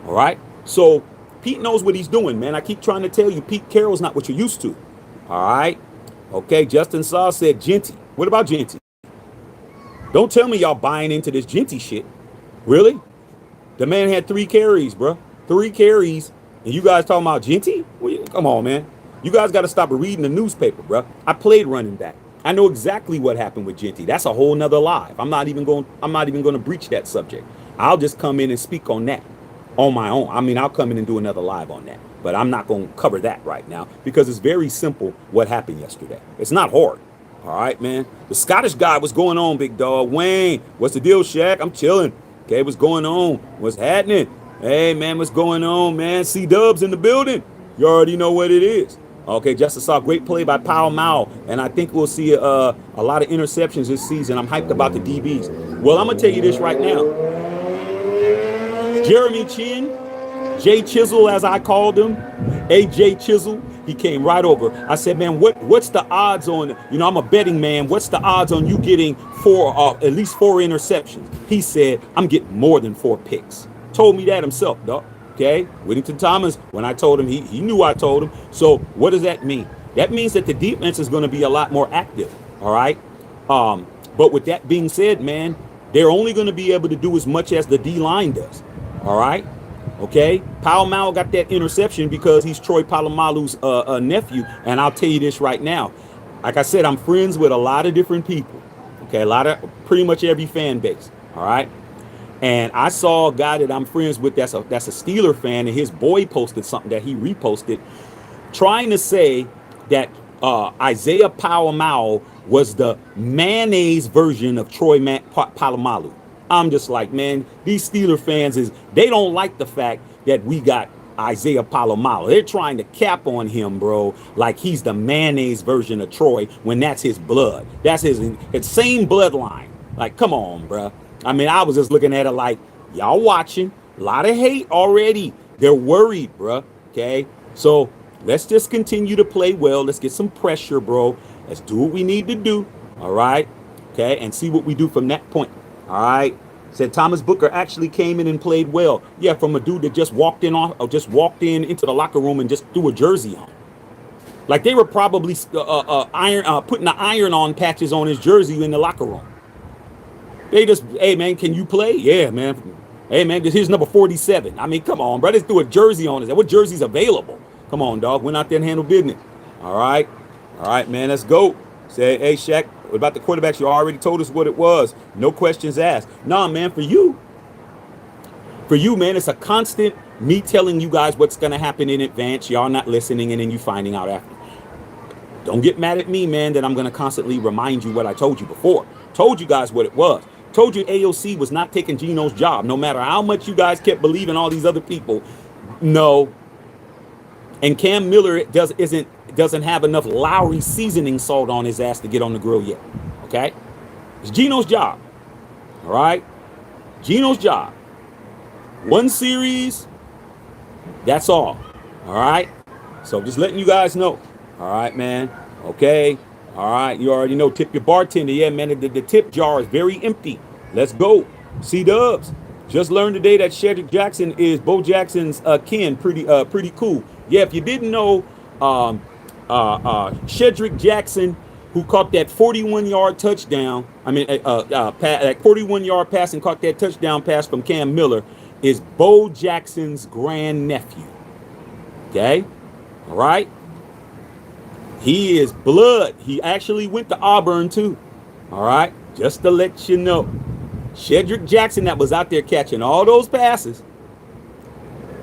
All right. So Pete knows what he's doing, man. I keep trying to tell you, Pete Carroll's not what you're used to. All right. Okay. Justin Saw said Genty. What about Genty? Don't tell me y'all buying into this Genty shit. Really? The man had 3 carries, bro. 3 carries. And you guys talking about Genty? Well, come on, man. You guys got to stop reading the newspaper, bro. I played running back. I know exactly what happened with Genty. That's a whole nother live. I'm not even going to breach that subject. I'll just come in and speak on that on my own. I mean, I'll come in and do another live on that. But I'm not going to cover that right now because it's very simple what happened yesterday. It's not hard. All right, man. The Scottish guy, what's going on, big dog? Wayne, what's the deal, Shaq? I'm chilling. Okay, what's going on? What's happening? Hey, man, what's going on, man? C-Dubs in the building. You already know what it is. Okay, Justice saw a great play by Pal Mao, and I think we'll see a lot of interceptions this season. I'm hyped about the DBs. Well, I'm going to tell you this right now. Jeremy Chin, Jay Chisel, as I called him, AJ Chisel, he came right over. I said, man, what's the odds on, I'm a betting man. What's the odds on you getting at least 4 interceptions? He said, I'm getting more than 4 picks. Told me that himself, dog. Okay, Whittington Thomas, when I told him, he knew I told him. So what does that mean? That means that the defense is going to be a lot more active, all right? But with that being said, man, they're only going to be able to do as much as the D-line does, all right? Okay, Palomalo got that interception because he's Troy Polamalu's nephew, and I'll tell you this right now. Like I said, I'm friends with a lot of different people, okay, pretty much every fan base, all right? And I saw a guy that I'm friends with that's a Steeler fan, and his boy posted something that he reposted trying to say that Isaiah Palomalo was the mayonnaise version of Troy Polamalu. I'm just like, man, these Steeler fans, they don't like the fact that we got Isaiah Palomalo. They're trying to cap on him, bro, like he's the mayonnaise version of Troy when that's his blood. That's his same bloodline. Like, come on, bro. I mean, I was just looking at it like, y'all watching, a lot of hate already. They're worried, bro. Okay, so let's just continue to play well. Let's get some pressure, bro. Let's do what we need to do. All right. Okay, and see what we do from that point. All right. Said Thomas Booker actually came in and played well. Yeah, from a dude that just walked in into the locker room and just threw a jersey on. Like they were probably putting the iron-on patches on his jersey in the locker room. They just, hey, man, can you play? Yeah, man. Hey, man, here's number 47. I mean, come on, bro. Just threw a jersey on us. What jersey's available? Come on, dog. Went out there and handled business. All right. All right, man. Let's go. Say, hey, Shaq, what about the quarterbacks? You already told us what it was. No questions asked. Nah, man, for you, man, it's a constant me telling you guys what's going to happen in advance. Y'all not listening, and then you finding out after. Don't get mad at me, man, that I'm going to constantly remind you what I told you before. Told you guys what it was. Told you AOC was not taking Gino's job, no matter how much you guys kept believing all these other people. No. And Cam Miller doesn't have enough Lowry seasoning salt on his ass to get on the grill yet. Okay? It's Gino's job. All right? Gino's job. 1 series. That's all. All right? So just letting you guys know. All right, man. Okay. All right, you already know. Tip your bartender. Yeah, man, the tip jar is very empty. Let's go. C-Dubs. Just learned today that Shedrick Jackson is Bo Jackson's kin. Pretty cool. Yeah, if you didn't know, Shedrick Jackson, who caught that 41-yard touchdown, that 41-yard pass and caught that touchdown pass from Cam Miller, is Bo Jackson's grandnephew. Okay? All right? He is blood. He actually went to Auburn, too. All right? Just to let you know. Shedrick Jackson, that was out there catching all those passes,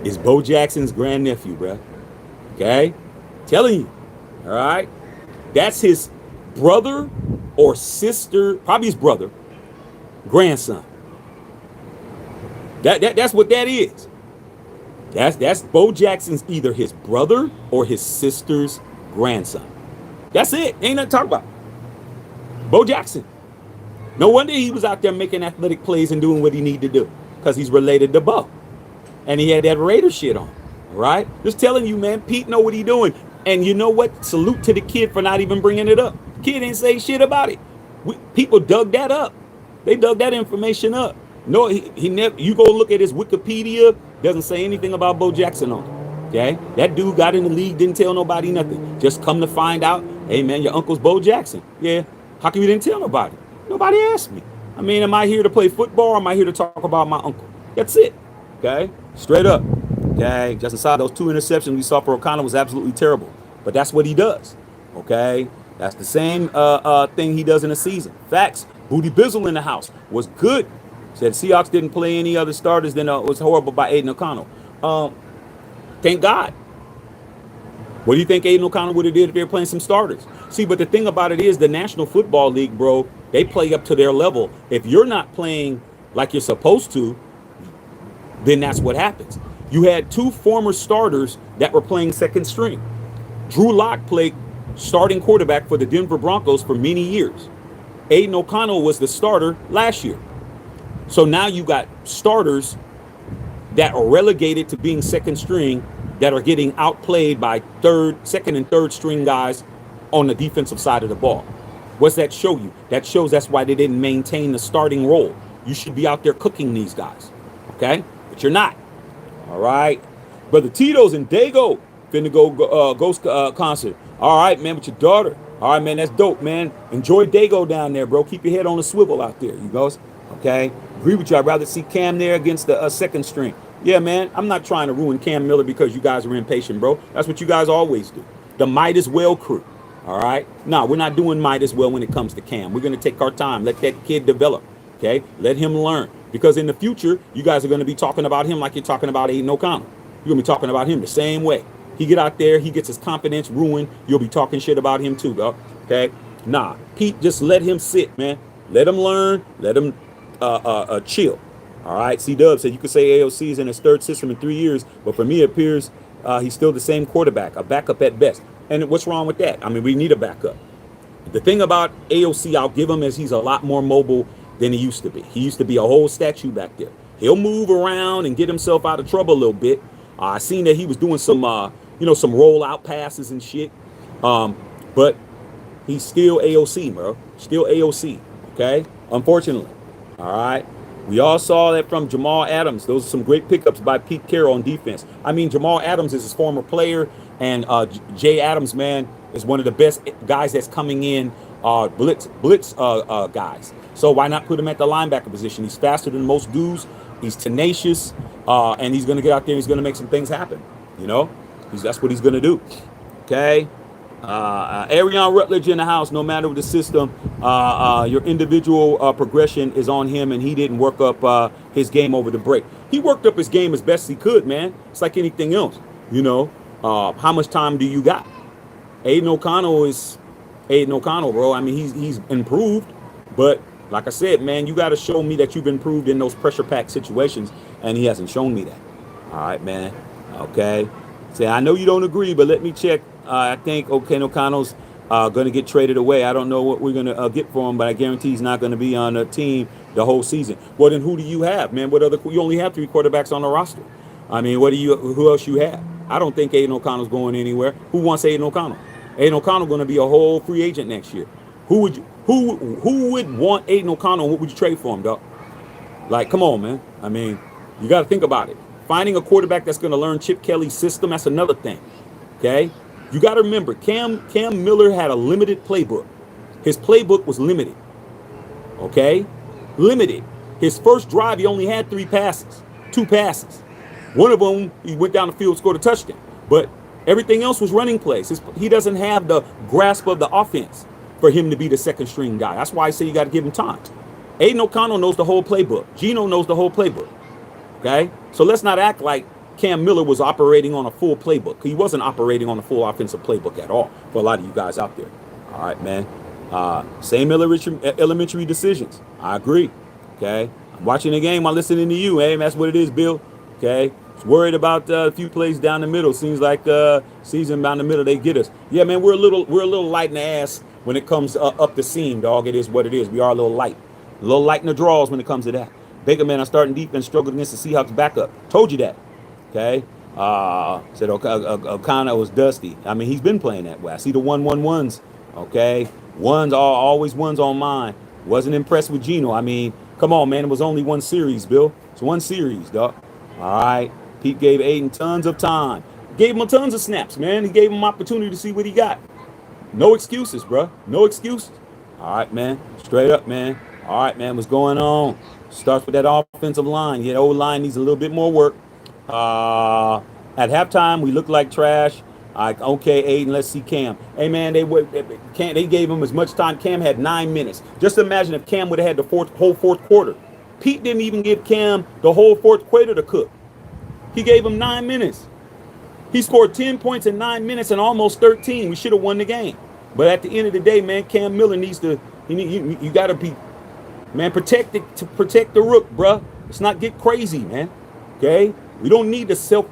is Bo Jackson's grandnephew, bro. Okay? Telling you. All right? That's his brother or sister, probably his brother, grandson. That's what that is. That's Bo Jackson's either his brother or his sister's grandson. That's it. Ain't nothing to talk about. Bo Jackson. No wonder he was out there making athletic plays and doing what he needed to do, because he's related to Bo. And he had that Raider shit on. All right? Just telling you, man, Pete know what he doing. And you know what? Salute to the kid for not even bringing it up. Kid ain't say shit about it. People dug that up. They dug that information up. No, he never. You go look at his Wikipedia. Doesn't say anything about Bo Jackson on it. Okay, that dude got in the league, didn't tell nobody nothing. Just come to find out, hey man, your uncle's Bo Jackson. Yeah, how come you didn't tell nobody? Nobody asked me. I mean, am I here to play football? Or am I here to talk about my uncle? That's it. Okay, straight up. Okay, just aside, those 2 interceptions we saw for O'Connell was absolutely terrible. But that's what he does. Okay, that's the same thing he does in a season. Facts. Booty Bizzle in the house was good. Said Seahawks didn't play any other starters, then it was horrible by Aidan O'Connell. Thank God. What do you think Aidan O'Connell would have did if they were playing some starters? See, but the thing about it is the National Football League, bro, they play up to their level. If you're not playing like you're supposed to, then that's what happens. You had 2 former starters that were playing second string. Drew Lock played starting quarterback for the Denver Broncos for many years. Aidan O'Connell was the starter last year. So now you got starters that are relegated to being second string that are getting outplayed by second and third string guys on the defensive side of the ball. What's that show you? That shows that's why they didn't maintain the starting role. You should be out there cooking these guys. Okay? But you're not. All right. Brother Tito's in Dago. Finna go ghost concert. All right, man, with your daughter. All right, man, that's dope, man. Enjoy Dago down there, bro. Keep your head on the swivel out there, you guys. Okay? Agree with you. I'd rather see Cam there against the second string. Yeah, man, I'm not trying to ruin Cam Miller because you guys are impatient, bro. That's what you guys always do. The might as well crew. All right? No, we're not doing might as well when it comes to Cam. We're going to take our time. Let that kid develop. Okay? Let him learn. Because in the future, you guys are going to be talking about him like you're talking about Aidan O'Connell. You're going to be talking about him the same way. He get out there, he gets his confidence ruined. You'll be talking shit about him too, dog. Okay? Nah, Pete, just let him sit, man. Let him learn. Let him chill. All right? C-Dub said you could say AOC is in his 3rd system in 3 years, but for me it appears he's still the same quarterback, a backup at best. And what's wrong with that? I mean, we need a backup. The thing about AOC, I'll give him, is he's a lot more mobile than he used to be. He used to be a whole statue back there. He'll move around and get himself out of trouble a little bit. I seen that he was doing some, some rollout passes and shit. But he's still AOC, bro. Still AOC. Okay? Unfortunately. All right? We all saw that from Jamal Adams. Those are some great pickups by Pete Carroll on defense. I mean, Jamal Adams is his former player, and Jay Adams, man, is one of the best guys that's coming in, blitz guys. So why not put him at the linebacker position? He's faster than most dudes. He's tenacious, and he's going to get out there. He's going to make some things happen. You know, that's what he's going to do. Okay. Arion Rutledge in the house. No matter the system, your individual progression is on him, and he didn't work up his game over the break. He worked up his game as best he could, man. It's like anything else. You know, how much time do you got? Aidan O'Connell is Aidan O'Connell, bro. I mean, he's improved, but like I said, man, you got to show me that you've improved in those pressure-packed situations, and he hasn't shown me that. All right, man. Okay. Say, I know you don't agree, but let me check. I think O'Connell's going to get traded away. I don't know what we're going to get for him, but I guarantee he's not going to be on the team the whole season. Well, then who do you have, man? You only have 3 quarterbacks on the roster. I mean, who else you have? I don't think Aidan O'Connell's going anywhere. Who wants Aidan O'Connell? Aidan O'Connell going to be a whole free agent next year. Who would want Aidan O'Connell? What would you trade for him, dog? Like, come on, man. I mean, you got to think about it. Finding a quarterback that's going to learn Chip Kelly's system, that's another thing. Okay? You got to remember, Cam Miller had a limited playbook. His playbook was limited. Okay? Limited. His first drive, he only had 2 passes. One of them, he went down the field, scored a touchdown. But everything else was running plays. He doesn't have the grasp of the offense for him to be the second string guy. That's why I say you got to give him time. Aidan O'Connell knows the whole playbook. Geno knows the whole playbook. Okay? So let's not act like Cam Miller was operating on a full playbook. He wasn't operating on a full offensive playbook at all for a lot of you guys out there. All right, man. Same elementary decisions. I agree. Okay? I'm watching the game. I'm listening to you. Hey, that's what it is, Bill. Okay? Just worried about a few plays down the middle. Seems like season down the middle, they get us. Yeah, man, we're a little light in the ass when it comes up the seam, dog. It is what it is. We are a little light in the draws when it comes to that. Baker, man, our starting defense struggled against the Seahawks backup. Told you that. Okay? Said O'Connell was dusty. I mean, he's been playing that way. I see the 1-1-1s. Okay? Always ones on mine. Wasn't impressed with Geno. I mean, come on, man. It was only one series, Bill. It's one series, dog. All right. Pete gave Aidan tons of time. Gave him tons of snaps, man. He gave him opportunity to see what he got. No excuses, bro. No excuses. All right, man. Straight up, man. All right, man. What's going on? Starts with that offensive line. Yeah, the old line needs a little bit more work. At halftime, we looked like trash. Like, okay, Aiden, let's see Cam. Hey, man, they gave him as much time. Cam had 9 minutes. Just imagine if Cam would have had the whole fourth quarter. Pete didn't even give Cam the whole fourth quarter to cook. He gave him 9 minutes. He scored 10 points in 9 minutes and almost 13. We should have won the game. But at the end of the day, man, Cam Miller needs to. You got to be, man, protect the rook, bruh. Let's not get crazy, man. Okay, we don't need to self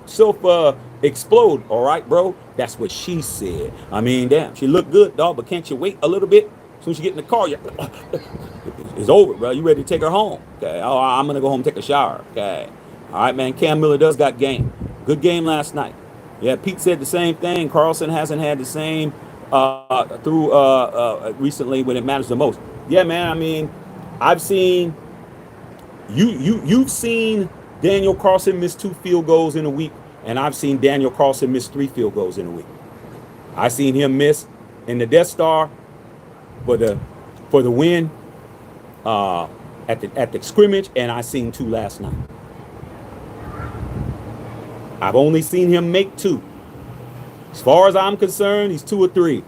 explode. All right, bro. That's what she said. I mean, damn, she looked good, dog. But can't you wait a little bit? As soon as you get in the car, it's over, bro. You ready to take her home? Okay. Oh, I'm gonna go home and take a shower. Okay. All right, man. Cam Miller does got game. Good game last night. Yeah, Pete said the same thing. Carlson hasn't had the same recently when it matters the most. Yeah, man. I mean, I've seen you've seen Daniel Carlson miss 2 field goals in a week, and I've seen Daniel Carlson miss 3 field goals in a week. I seen him miss in the Death Star for the win at the scrimmage, and I seen 2 last night. I've only seen him make 2. As far as I'm concerned, he's 2 or 3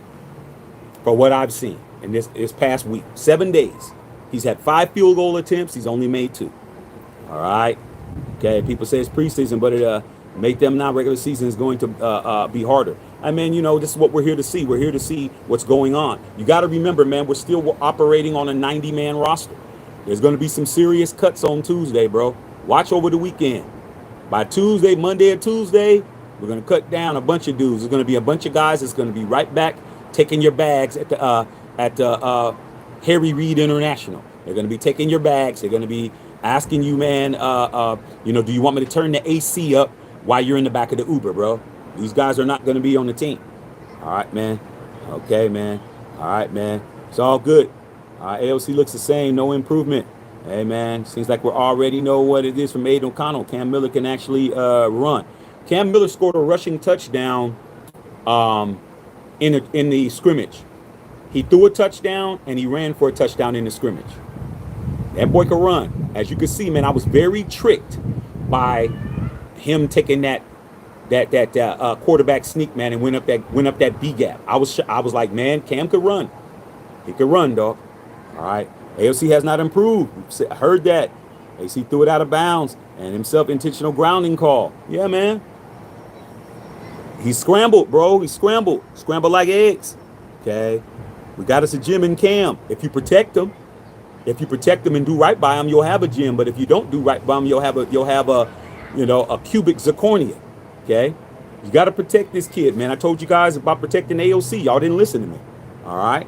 for what I've seen in this past week. 7 days. He's had 5 field goal attempts. He's only made 2. All right. Okay. People say it's preseason, but it make them now regular season is going to be harder. I mean, this is what we're here to see. We're here to see what's going on. You got to remember, man, we're still operating on a 90-man roster. There's going to be some serious cuts on Tuesday, bro. Watch over the weekend. By Tuesday, Monday or Tuesday, we're going to cut down a bunch of dudes. There's going to be a bunch of guys that's going to be right back taking your bags at the Harry Reid International. They're going to be taking your bags. They're going to be asking you, man, do you want me to turn the AC up while you're in the back of the Uber, bro? These guys are not going to be on the team. All right, man. Okay, man. All right, man. It's all good. AOC looks the same. No improvement. Hey, man, seems like we already know what it is from Aidan O'Connell. Cam Miller can actually run. Cam Miller scored a rushing touchdown in the scrimmage. He threw a touchdown, and he ran for a touchdown in the scrimmage. That boy can run. As you can see, man, I was very tricked by him taking that quarterback sneak, man, and went up that B gap. I was like, man, Cam could run. He could run, dog. All right. AOC has not improved. I heard that. AC threw it out of bounds and himself intentional grounding call. Yeah, man. He scrambled, bro. He scrambled. Scrambled like eggs. Okay. We got us a gym in Cam. If you protect him and do right by him, you'll have a gym. But if you don't do right by him, you'll have a cubic zirconia. Okay. You got to protect this kid, man. I told you guys about protecting AOC. Y'all didn't listen to me. All right.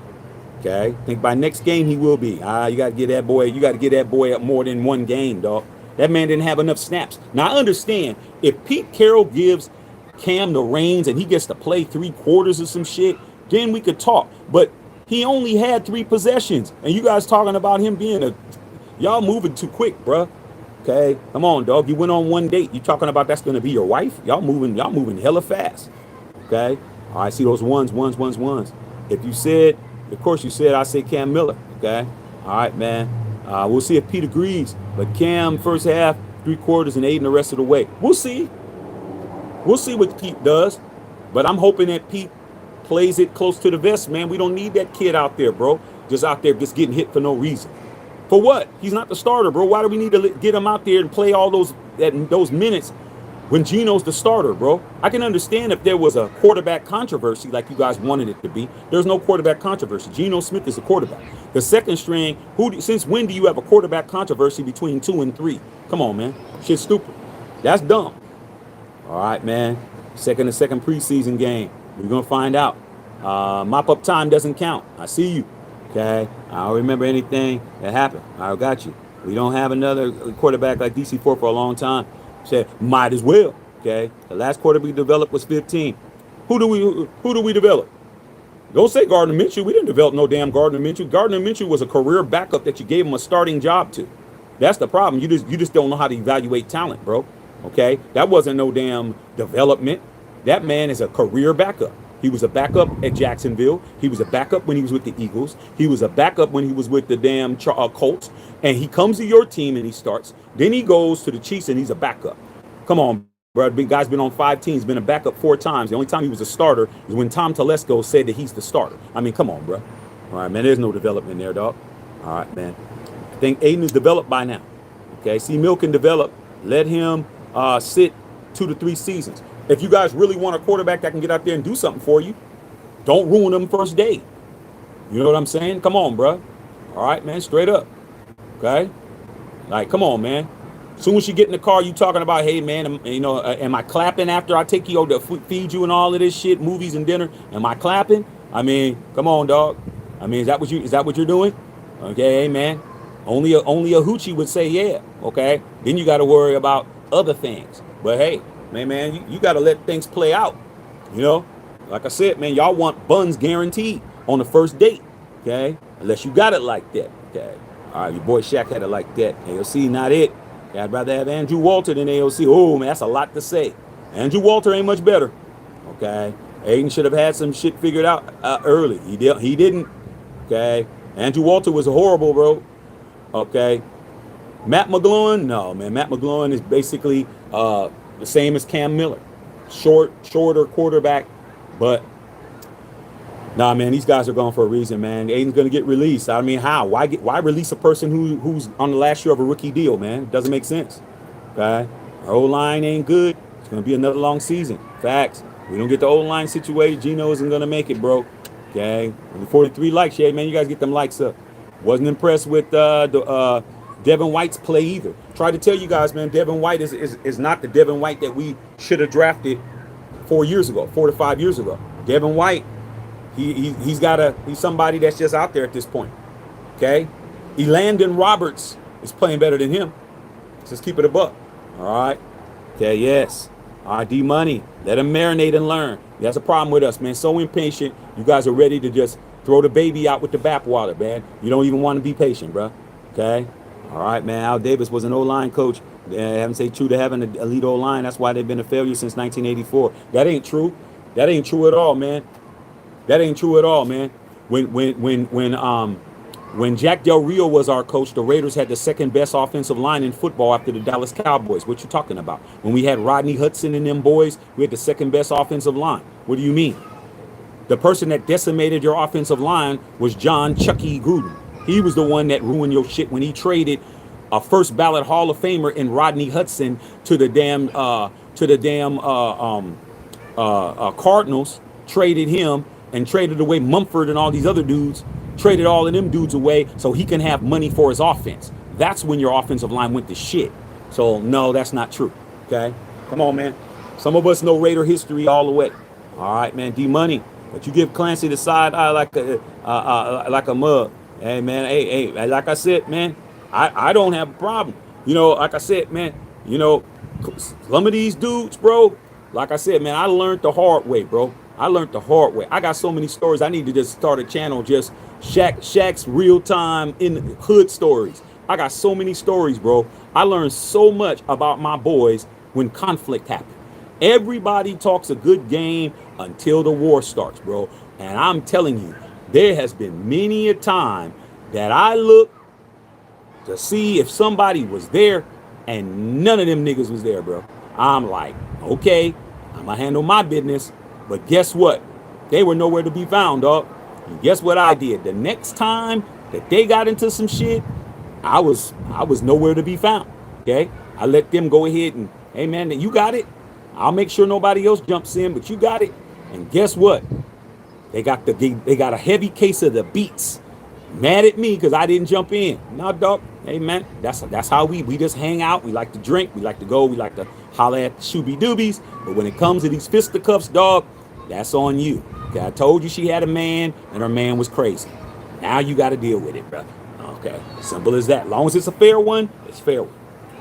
Okay, I think by next game he will be. You got to get that boy. You got to get that boy up more than one game, dog. That man didn't have enough snaps. Now I understand if Pete Carroll gives Cam the reins and he gets to play 3 quarters or some shit, then we could talk. But he only had 3 possessions, and you guys talking about him being y'all moving too quick, bruh. Okay, come on, dog. You went on 1 date. You talking about that's going to be your wife? Y'all moving hella fast. Okay, all right. See those ones. If you said. Of course, you said I say Cam Miller. Okay. All right, man. We'll see if Pete agrees. But Cam, first half, 3 quarters, and Aidan the rest of the way. We'll see. We'll see what Pete does. But I'm hoping that Pete plays it close to the vest, man. We don't need that kid out there, bro. Just out there just getting hit for no reason. For what? He's not the starter, bro. Why do we need to get him out there and play all those minutes when Geno's the starter, bro? I can understand if there was a quarterback controversy like you guys wanted it to be. There's no quarterback controversy. Geno Smith is a quarterback. The second string, since when do you have a quarterback controversy between 2 and 3? Come on, man. Shit's stupid. That's dumb. All right, man. Second preseason game. We're going to find out. Mop-up time doesn't count. I see you. Okay? I don't remember anything that happened. I got you. We don't have another quarterback like DC4 for a long time. Said might as well. Okay, the last quarter we developed was 15. Who do we develop? Don't say Gardner Minshew. We didn't develop no damn Gardner Minshew. Gardner Minshew was a career backup that you gave him a starting job to. That's the problem. You just don't know how to evaluate talent, bro. Okay, that wasn't no damn development. That man is a career backup. He was a backup at Jacksonville. He was a backup when he was with the Eagles. He was a backup when he was with the damn Colts. And he comes to your team and he starts. Then he goes to the Chiefs and he's a backup. Come on, bro. The guy's been on 5 teams, been a backup 4 times. The only time he was a starter is when Tom Telesco said that he's the starter. I mean, come on, bro. All right, man. There's no development there, dog. All right, man. I think Aidan is developed by now. Okay, see, Mill can develop. Let him sit 2 to 3 seasons. If you guys really want a quarterback that can get out there and do something for you, don't ruin them first day. You know what I'm saying? Come on, bro. All right, man. Straight up. Okay. Like, come on, man. As soon as you get in the car, you talking about, hey, man, am I clapping after I take you over to feed you and all of this shit, movies and dinner? Am I clapping? I mean, come on, dog. I mean, is that what you're doing? Okay, hey, man. Only a hoochie would say yeah. Okay. Then you got to worry about other things. But hey, man, you got to let things play out. You know, like I said, man, y'all want buns guaranteed on the first date. Okay, unless you got it like that. Okay. All right, your boy Shaq had it like that. AOC, not it. I'd rather have Andrew Walter than AOC. Oh, man, that's a lot to say. Andrew Walter ain't much better. Okay. Aidan should have had some shit figured out early. He didn't. Okay. Andrew Walter was horrible, bro. Okay. Matt McGloin, no, man. Matt McGloin is basically the same as Cam Miller. Shorter quarterback, but nah, man, these guys are gone for a reason, man. Aidan's gonna get released. I mean, how? Why release a person who's on the last year of a rookie deal, man? It doesn't make sense. Okay, our O-line ain't good. It's gonna be another long season. Facts. We don't get the O-line situated. Gino isn't gonna make it, bro. Okay, 43 likes, yeah, man. You guys get them likes up. Wasn't impressed with Devin White's play either. Tried to tell you guys, man, Devin White is not the Devin White that we should have drafted 4 to 5 years ago. Devin White, he's somebody that's just out there at this point. Okay? Elandon Roberts is playing better than him. Just keep it a buck. All right? Okay, yes. All right, D-Money. Let him marinate and learn. That's a problem with us, man. So impatient. You guys are ready to just throw the baby out with the bathwater, man. You don't even want to be patient, bro. Okay? All right, man. Al Davis was an O-line coach. I haven't say true to having an elite O-line. That's why they've been a failure since 1984. That ain't true. That ain't true at all, man. That ain't true at all, man. When Jack Del Rio was our coach, the Raiders had the second best offensive line in football after the Dallas Cowboys. What you talking about? When we had Rodney Hudson and them boys, we had the second best offensive line. What do you mean? The person that decimated your offensive line was John Chucky Gruden. He was the one that ruined your shit when he traded a first ballot Hall of Famer in Rodney Hudson to the damn Cardinals. Traded him and traded away Mumford and all these other dudes. Traded all of them dudes away so he can have money for his offense. That's when your offensive line went to shit. So no, that's not true. Okay, come on, man. Some of us know Raider history all the way. All right, man. D-Money, but you give Clancy the side eye like a mug. Hey, man. Hey. Like I said, man, I don't have a problem. You know, like I said, man. You know, some of these dudes, bro. Like I said, man, I learned the hard way, bro. I learned the hard way. I got so many stories. I need to just start a channel, just Shaq's real time in hood stories. I got so many stories, bro. I learned so much about my boys when conflict happened. Everybody talks a good game until the war starts, bro. And I'm telling you, there has been many a time that I look to see if somebody was there and none of them niggas was there, bro. I'm like, okay, I'm gonna handle my business. But guess what? They were nowhere to be found, dog. And guess what I did? The next time that they got into some shit, I was nowhere to be found. Okay? I let them go ahead and, hey man, you got it. I'll make sure nobody else jumps in, but you got it. And guess what? They got a heavy case of the beats. Mad at me because I didn't jump in. No, dog. Hey man, that's how we just hang out. We like to drink, we like to go, we like to holler at the shooby doobies. But when it comes to these fisticuffs, dog, that's on you. Okay, I told you she had a man and her man was crazy. Now you got to deal with it, brother. Okay, simple as that. As long as it's a fair one, it's fair one.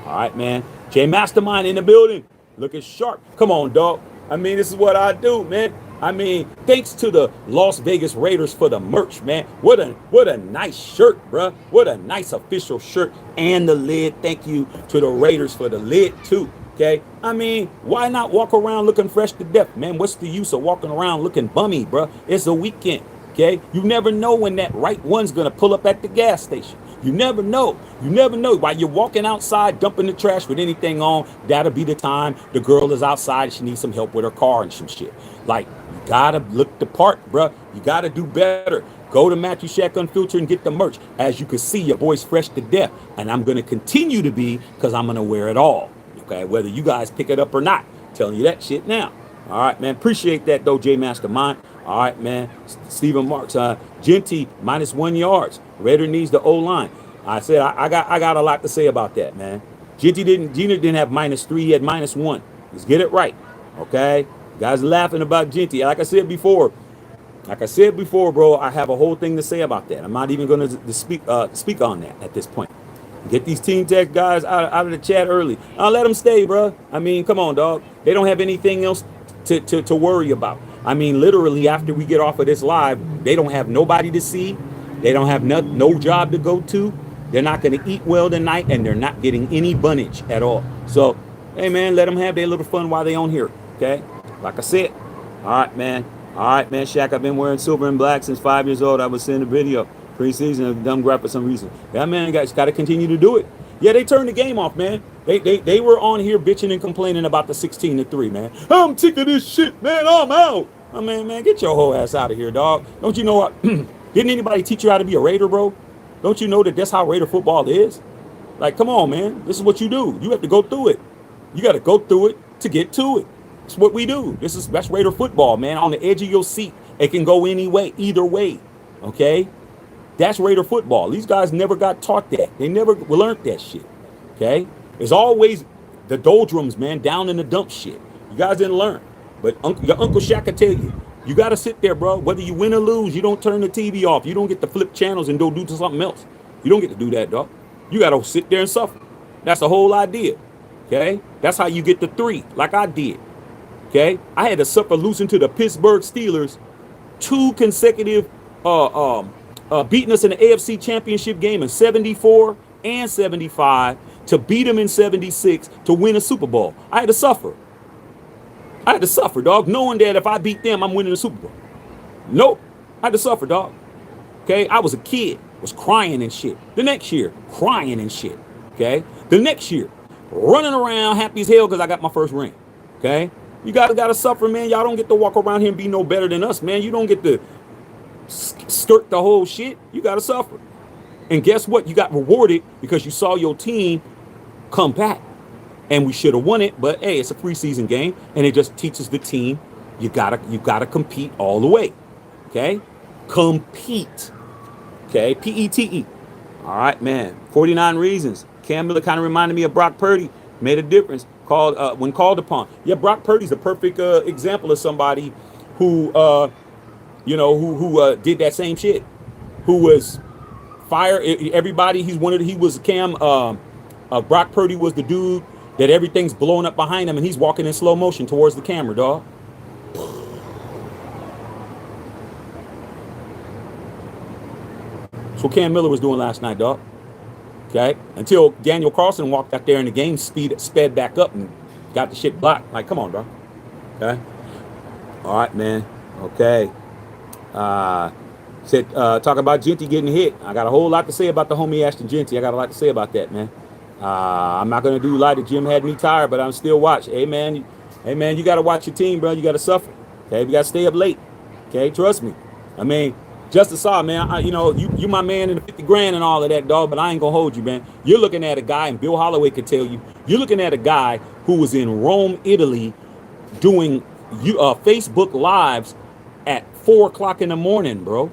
All right, man. J Mastermind in the building. Looking sharp. Come on, dog. I mean, this is what I do, man. I mean, thanks to the Las Vegas Raiders for the merch, man. What a nice shirt, bruh. What a nice official shirt. And the lid. Thank you to the Raiders for the lid, too. Okay? I mean, why not walk around looking fresh to death, man? What's the use of walking around looking bummy, bruh? It's a weekend. Okay? You never know when that right one's going to pull up at the gas station. You never know. You never know. While you're walking outside, dumping the trash with anything on, that'll be the time the girl is outside and she needs some help with her car and some shit. Like, you gotta look the part, bruh. You gotta do better. Go to Matthew Shack Unfiltered and get the merch. As you can see, your boy's fresh to death. And I'm gonna continue to be, because I'm gonna wear it all. Okay, whether you guys pick it up or not. I'm telling you that shit now. All right, man. Appreciate that, though, J Mastermind. All right, man. Stephen Marks, Genty, -1 yards. Raider needs the O-line. I said I got a lot to say about that, man. Genty didn't have -3, he had -1. Let's get it right. Okay? You guys laughing about Genty. Like I said before, bro, I have a whole thing to say about that. I'm not even going to speak on that at this point. Get these Team Tech guys out of the chat early. I'll let them stay, bro. I mean, come on, dog. They don't have anything else to worry about. I mean, literally, after we get off of this live, they don't have nobody to see. They don't have no job to go to. They're not going to eat well tonight, and they're not getting any bunnage at all. So, hey, man, let them have their little fun while they on here, okay? Like I said, all right, man, Shaq, I've been wearing silver and black since 5 years old. I was seeing the video preseason of dumb crap for some reason. Yeah, man, guys got to continue to do it. Yeah, they turned the game off, man. They were on here bitching and complaining about the 16-3, man. I'm sick of this shit, man. I'm out. I mean, man, get your whole ass out of here, dog. Don't you know what? Didn't anybody teach you how to be a Raider, bro? Don't you know that that's how Raider football is? Like, come on, man. This is what you do. You have to go through it. You got to go through it to get to it. It's what we do. That's Raider football, man. On the edge of your seat. It can go any way, either way. Okay? That's Raider football. These guys never got taught that. They never learned that shit. Okay? It's always the doldrums, man, down in the dump shit. You guys didn't learn. But your Uncle Shaq can tell you. You got to sit there, bro. Whether you win or lose, you don't turn the TV off. You don't get to flip channels and go do something else. You don't get to do that, dog. You got to sit there and suffer. That's the whole idea. Okay? That's how you get the 3, like I did. Okay? I had to suffer losing to the Pittsburgh Steelers 2 consecutive beating us in the AFC Championship game in 74 and 75 to beat them in 76 to win a Super Bowl. I had to suffer. I had to suffer, dog, knowing that if I beat them, I'm winning the Super Bowl. Nope. I had to suffer, dog. Okay? I was a kid, was crying and shit. The next year, crying and shit. Okay? The next year, running around happy as hell because I got my first ring. Okay? You guys got to suffer, man. Y'all don't get to walk around here and be no better than us, man. You don't get to skirt the whole shit. You got to suffer. And guess what? You got rewarded because you saw your team come back. And we should have won it, but hey, it's a preseason game, and it just teaches the team you gotta compete all the way. Okay? Compete. Okay, P-E-T-E. All right, man. 49 reasons. Cam Miller kind of reminded me of Brock Purdy. Made a difference when called upon. Yeah, Brock Purdy's a perfect example of somebody who did that same shit. Who was fired everybody. Brock Purdy was the dude that everything's blowing up behind him and he's walking in slow motion towards the camera, dog. That's what Cam Miller was doing last night, dog. Okay? Until Daniel Carlson walked out there and the game sped back up and got the shit blocked. Like, come on, bro. Okay? All right, man. Okay. Talk about Genty getting hit. I got a whole lot to say about the homie Ashton Genty. I got a lot to say about that, man. I'm not going to do lie that Jim had me tired, but I'm still watching. Hey, man, you got to watch your team, bro. You got to suffer. Okay, you got to stay up late. Okay, trust me. I mean, Justice Saw, man, you my man in the 50 grand and all of that, dog, but I ain't going to hold you, man. You're looking at a guy, and Bill Holloway could tell you, you're looking at a guy who was in Rome, Italy, doing Facebook Lives at 4 o'clock in the morning, bro.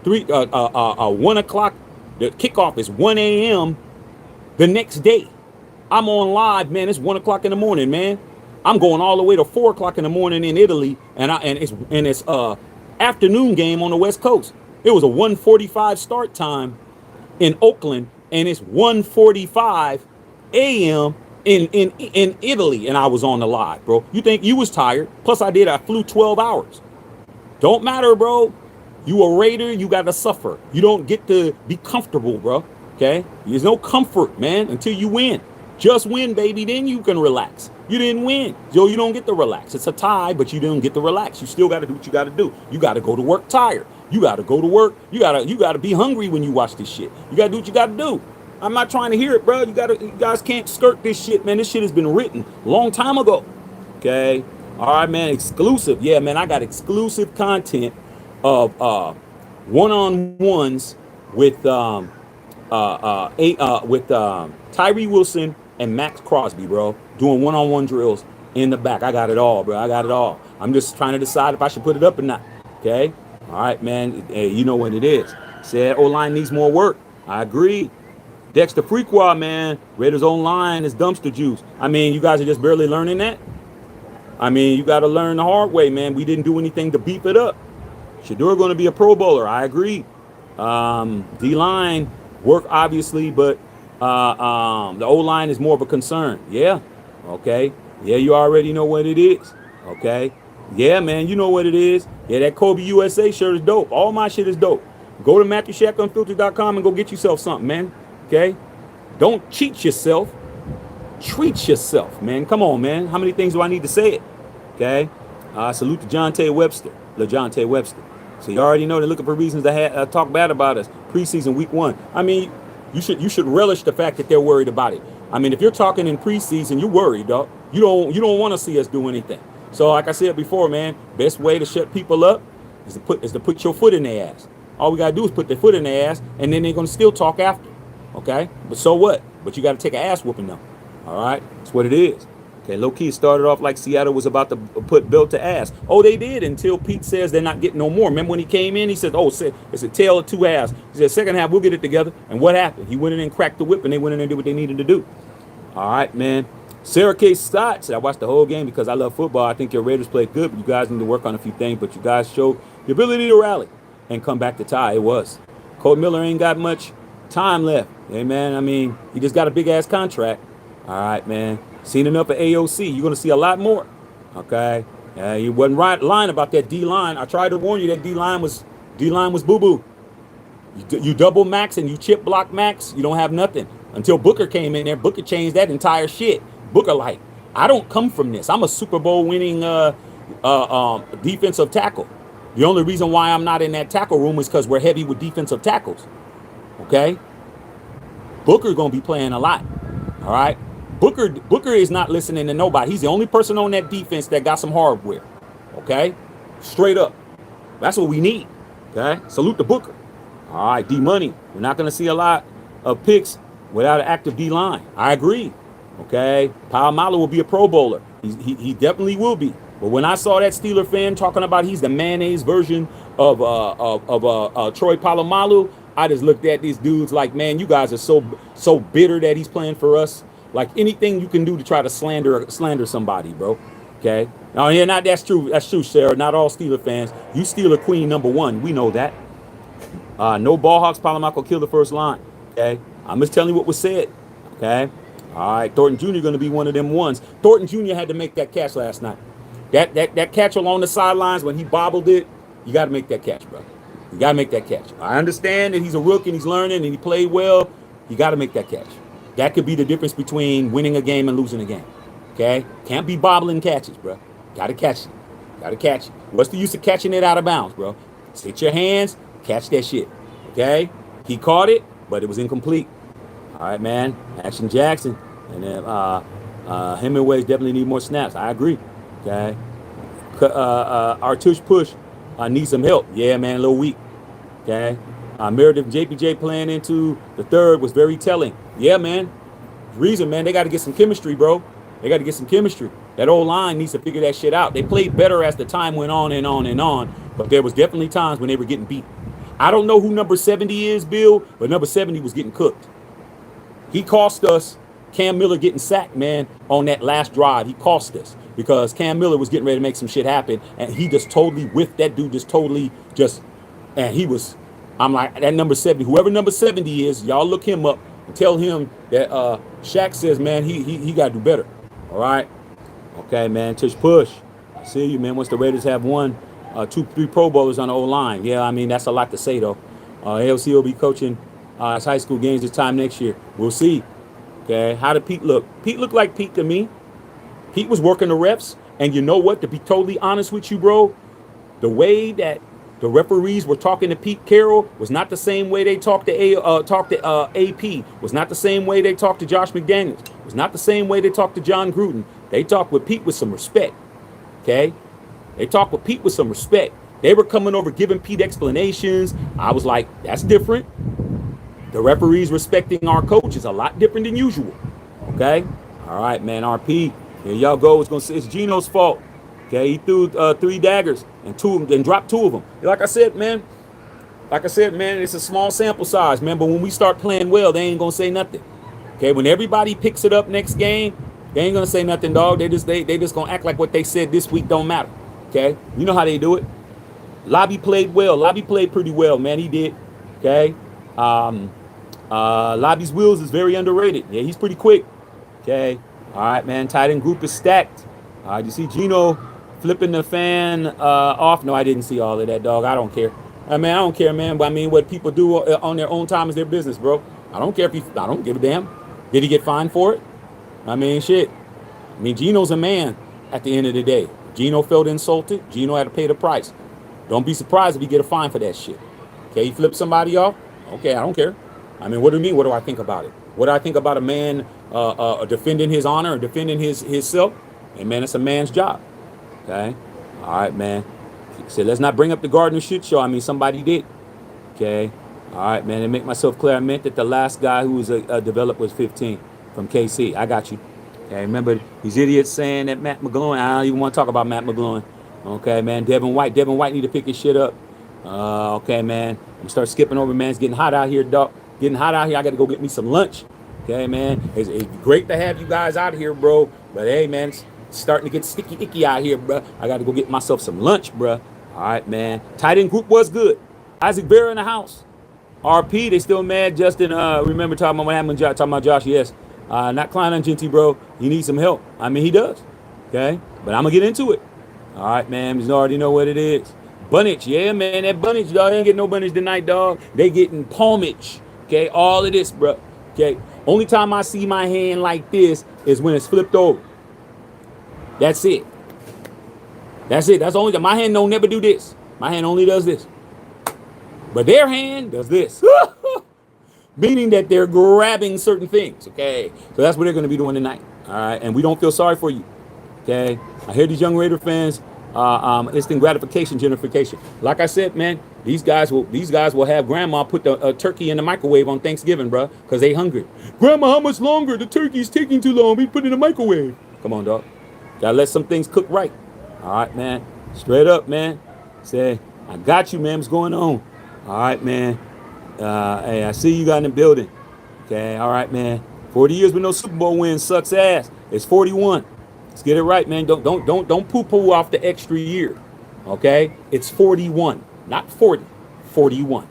1 o'clock, the kickoff is 1 a.m., the next day. I'm on live, man. It's 1 o'clock in the morning, man. I'm going all the way to 4 o'clock in the morning in Italy, and it's afternoon game on the West Coast. It was a 1:45 start time in Oakland, and it's 1:45 a.m. in Italy, and I was on the live, bro. You think you was tired? Plus, I flew 12 hours. Don't matter, bro. You a Raider, you got to suffer. You don't get to be comfortable, bro. Okay? There's no comfort, man, until you win. Just win, baby, then you can relax. You didn't win, so you don't get to relax. It's a tie, but you didn't get to relax. You still got to do what you got to do. You got to go to work tired. You got to go to work. You got to be hungry when you watch this shit. You got to do what you got to do. I'm not trying to hear it, bro. You guys can't skirt this shit, man. This shit has been written a long time ago. Okay? All right, man. Exclusive. Yeah, man, I got exclusive content of one-on-ones with Tyree Wilson and Max Crosby, bro, doing one-on-one drills in the back. I got it all, bro. I got it all. I'm just trying to decide if I should put it up or not. Okay? All right, man. Hey, you know what it is. Said O-line needs more work. I agree. Dexter Frequah, man. Raiders O-line is dumpster juice. I mean, you guys are just barely learning that. I mean, you got to learn the hard way, man. We didn't do anything to beef it up. Shedeur going to be a Pro Bowler. I agree. D-line work, obviously, but the O-line is more of a concern. Yeah. Okay. Yeah, you already know what it is. Okay. Yeah, man, you know what it is. Yeah, that Kobe USA shirt is dope. All my shit is dope. Go to MatthewShackUnfiltered.com and go get yourself something, man. Okay. Don't cheat yourself. Treat yourself, man. Come on, man. How many things do I need to say it? Okay. Salute to LaJohntay Webster. So you already know they're looking for reasons to talk bad about us. Preseason week 1. I mean, you should relish the fact that they're worried about it. I mean, if you're talking in preseason, you're worried, dog. You don't want to see us do anything. So like I said before, man, best way to shut people up is to put your foot in their ass. All we gotta do is put their foot in their ass, and then they're gonna still talk after. Okay? But so what? But you gotta take an ass whooping though. All right? That's what it is. Okay, low-key started off like Seattle was about to put Bill to ass. Oh, they did until Pete says they're not getting no more. Remember when he came in, he said, it's a tale of two halves. He said, second half, we'll get it together. And what happened? He went in and cracked the whip, and they went in and did what they needed to do. All right, man. Sarah K. Scott said, I watched the whole game because I love football. I think your Raiders played good, but you guys need to work on a few things. But you guys showed the ability to rally and come back to tie. It was. Colt Miller ain't got much time left. Hey, man, I mean, he just got a big-ass contract. All right, man. Seen enough of AOC. You're going to see a lot more. Okay? You wasn't lying about that D-line. I tried to warn you that D-line was boo-boo. You double max and you chip block max, you don't have nothing. Until Booker came in there, Booker changed that entire shit. Booker like, I don't come from this. I'm a Super Bowl winning defensive tackle. The only reason why I'm not in that tackle room is because we're heavy with defensive tackles. Okay? Booker going to be playing a lot. All right? Booker is not listening to nobody. He's the only person on that defense that got some hardware. Okay? Straight up. That's what we need. Okay? Salute to Booker. All right, D-Money. We're not going to see a lot of picks without an active D-line. I agree. Okay? Palomalo will be a Pro Bowler. He definitely will be. But when I saw that Steeler fan talking about he's the mayonnaise version of Troy Polamalu, I just looked at these dudes like, man, you guys are so bitter that he's playing for us. Like anything you can do to try to slander somebody, bro. Okay? Now, yeah, that's true. That's true, Sarah. Not all Steeler fans. You Steeler Queen #1. We know that. No ball hawks. Polamalu kill the first line. Okay? I'm just telling you what was said. Okay? All right. Thornton Jr. going to be one of them ones. Thornton Jr. had to make that catch last night. That catch along the sidelines when he bobbled it, you got to make that catch, bro. You got to make that catch. I understand that he's a rookie and he's learning and he played well. You got to make that catch. That could be the difference between winning a game and losing a game. Okay? Can't be bobbling catches, bro. Got to catch it. Got to catch it. What's the use of catching it out of bounds, bro? Sit your hands, catch that shit. Okay? He caught it, but it was incomplete. All right, man. Action Jackson. And then Hemingway definitely need more snaps. I agree. Okay? Our tush push needs some help. Yeah, man, a little weak. Okay? Meredith and JPJ playing into the third was very telling. Yeah, man. Reason, man, they got to get some chemistry, bro. They got to get some chemistry. That old line needs to figure that shit out. They played better as the time went on and on and on, but there was definitely times when they were getting beat. I don't know who number 70 is, Bill, but number 70 was getting cooked. He cost us Cam Miller getting sacked, man, on that last drive. He cost us because Cam Miller was getting ready to make some shit happen, and he just totally whiffed that dude, and he was, I'm like, that number 70, whoever number 70 is, y'all look him up and tell him that Shaq says, man, he got to do better. All right? Okay, man, tush push. I see you, man. Once the Raiders have won 3 Pro Bowlers on the O-line. Yeah, I mean, that's a lot to say, though. ALC will be coaching his high school games this time next year. We'll see. Okay, how did Pete look? Pete looked like Pete to me. Pete was working the refs, and you know what? To be totally honest with you, bro, the way that the referees were talking to Pete Carroll was not the same way they talked to AP. Was not the same way they talked to Josh McDaniels. Was not the same way they talked to John Gruden. They talked with Pete with some respect. Okay, they talked with Pete with some respect. They were coming over giving Pete explanations. I was like, that's different. The referees respecting our coach is a lot different than usual. Okay, all right, man. RP, here y'all go. It's Gino's fault. Okay, he threw 3 daggers and dropped 2 of them. Like I said, man, it's a small sample size, man. But when we start playing well, they ain't gonna say nothing. Okay, when everybody picks it up next game, they ain't gonna say nothing, dog. They just gonna act like what they said this week don't matter. Okay, you know how they do it. Lobby played well. Lobby played pretty well, man. He did. Okay, Lobby's wheels is very underrated. Yeah, he's pretty quick. Okay, all right, man. Tight end group is stacked. All right, you see Gino flipping the fan off. No, I didn't see all of that, dog. I don't care. I don't care, man. But I mean, what people do on their own time is their business, bro. I don't care I don't give a damn. Did he get fined for it? I mean, shit. I mean, Gino's a man at the end of the day. Gino felt insulted. Gino had to pay the price. Don't be surprised if you get a fine for that shit. Okay, you flip somebody off? Okay, I don't care. I mean, what do you mean? What do I think about it? What do I think about a man defending his honor or defending his self? And man, it's a man's job. Okay, all right, man. So let's not bring up the Gardner shit show. I mean, somebody did. Okay, all right, man. And make myself clear, I meant that the last guy who was developed was 15 from KC. I got you. Okay, remember these idiots saying that Matt McGloin. I don't even want to talk about Matt McGloin. Okay, man. Devin White need to pick his shit up. Okay, man. I'm gonna start skipping over, man. It's getting hot out here, dog. Getting hot out here. I got to go get me some lunch. Okay, man. It's great to have you guys out here, bro. But hey, man, it's starting to get sticky icky out here, bro. I got to go get myself some lunch, bro. All right, man. Tight end group was good. Isaac Vera in the house. RP, they still mad. Justin, remember talking about what happened? Talking about Josh, yes. Not Klein on Genty, bro. He needs some help. I mean, he does. Okay, but I'm gonna get into it. All right, man. You already know what it is. Bunnage, yeah, man. That Bunnage, dog. They ain't getting no Bunnage tonight, dog. They getting palmage. Okay, all of this, bro. Okay, only time I see my hand like this is when it's flipped over. That's it. That's it. That's only my hand don't never do this. My hand only does this. But their hand does this. Meaning that they're grabbing certain things. Okay, so that's what they're going to be doing tonight. All right, and we don't feel sorry for you. Okay, I hear these young Raider fans. Instant gratification, gentrification. Like I said, man, these guys will have grandma put the turkey in the microwave on Thanksgiving, bro, because they hungry. Grandma, how much longer? The turkey's taking too long. We put it in the microwave. Come on, dog. Gotta let some things cook right. All right, man. Straight up, man. Say, I got you, man. What's going on? All right, man. Hey, I see you got in the building. Okay, all right, man. 40 years with no Super Bowl win sucks ass. It's 41. Let's get it right, man. Don't poo-poo off the extra year. Okay? It's 41, not 40. 41.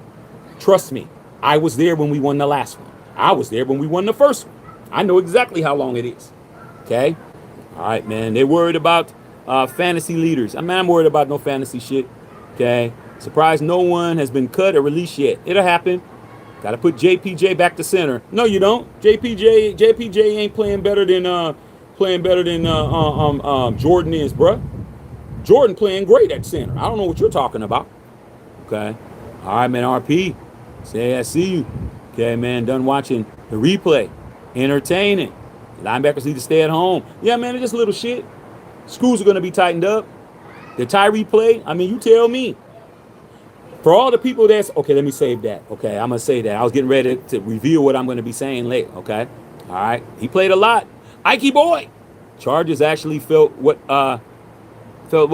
Trust me. I was there when we won the last one. I was there when we won the first one. I know exactly how long it is. Okay? All right, man. They're worried about fantasy leaders. I'm worried about no fantasy shit. Okay? Surprised no one has been cut or released yet. It'll happen. Got to put JPJ back to center. No, you don't. JPJ ain't playing better than Jordan is, bruh. Jordan playing great at center. I don't know what you're talking about. Okay. All right, man. RP. Say I see you. Okay, man. Done watching the replay. Entertaining. Linebackers need to stay at home. Yeah, man. It's just little shit. Screws are going to be tightened up. The Tyree play, I mean, you tell me. For all the people that's, okay, let me save that. Okay, I'm going to say that. I was getting ready to reveal what I'm going to be saying later, okay? All right. He played a lot. Ikey boy. Chargers actually felt what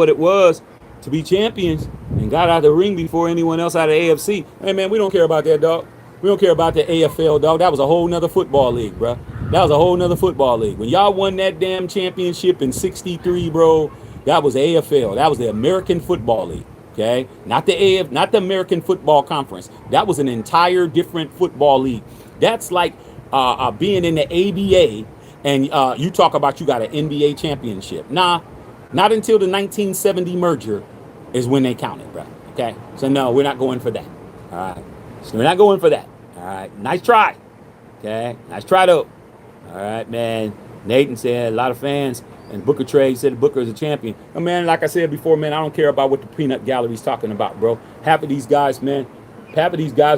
it was to be champions and got out of the ring before anyone else out of AFC. Hey, man, we don't care about that, dog. We don't care about the AFL, dog. That was a whole nother football league, bro. That was a whole nother football league. When y'all won that damn championship in 63, bro, that was AFL. That was the American Football League. Okay, not the American Football Conference. That was an entire different football league. That's like being in the ABA and you talk about you got an NBA championship. Nah, not until the 1970 merger is when they count it, bro. Okay? So, no, we're not going for that. All right? So, we're not going for that. All right? Nice try. Okay? Nice try, though. All right, man. Nathan said a lot of fans, and Booker Trade said Booker is a champion. Oh, man, like I said before, man, I don't care about what the peanut gallery's talking about, bro. Half of these guys are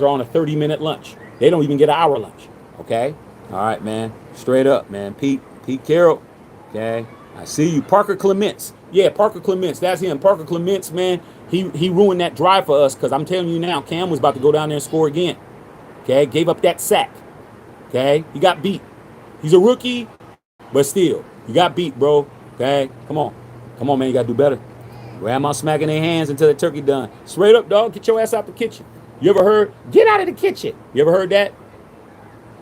on a 30-minute lunch. They don't even get an hour lunch. Okay? All right, man. Straight up, man. Pete Carroll. Okay? I see you. Parker Clements. Yeah, Parker Clements. That's him. Parker Clements, man. He ruined that drive for us because I'm telling you now, Cam was about to go down there and score again. Okay? Gave up that sack. Okay? He got beat. He's a rookie, but still, you got beat, bro. Okay? Come on, man. You got to do better. Grandma smacking their hands until the turkey done. Straight up, dog. Get your ass out the kitchen. You ever heard, get out of the kitchen? You ever heard that?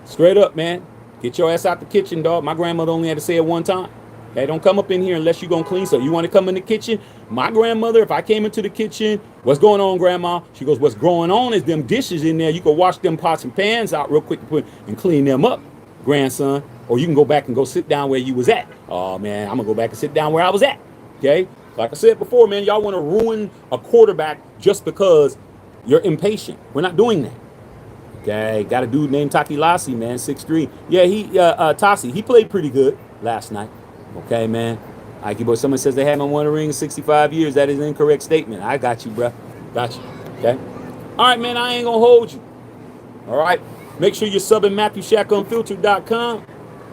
Straight up, man. Get your ass out the kitchen, dog. My grandmother only had to say it one time. Okay, don't come up in here unless you're going to clean. So you want to come in the kitchen? My grandmother, if I came into the kitchen, what's going on, Grandma? She goes, what's going on is them dishes in there. You can wash them pots and pans out real quick and clean them up, grandson. Or you can go back and go sit down where you was at. Oh, man, I'm going to go back and sit down where I was at. Okay? Like I said before, man, y'all want to ruin a quarterback just because you're impatient. We're not doing that. Okay? Got a dude named Taki Lassi, man, 6'3". Yeah, Tassi, he played pretty good last night. Okay, man. Ike boy, someone says they haven't won a ring in 65 years. That is an incorrect statement. I got you, bro. Got you. Okay? All right, man, I ain't going to hold you. All right? Make sure you're subbing MatthewShackUnfiltered.com.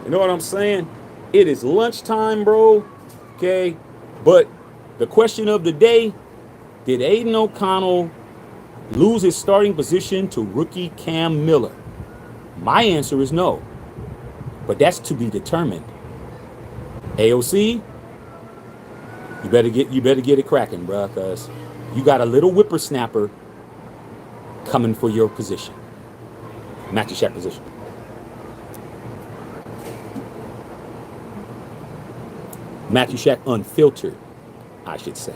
You know what I'm saying? It is lunchtime, bro. Okay? But the question of the day, did Aidan O'Connell lose his starting position to rookie Cam Miller? My answer is no. But that's to be determined. AOC, you better get it cracking, bro, because you got a little whippersnapper coming for your position. Matthew Shack position. Matthew Shack Unfiltered, I should say.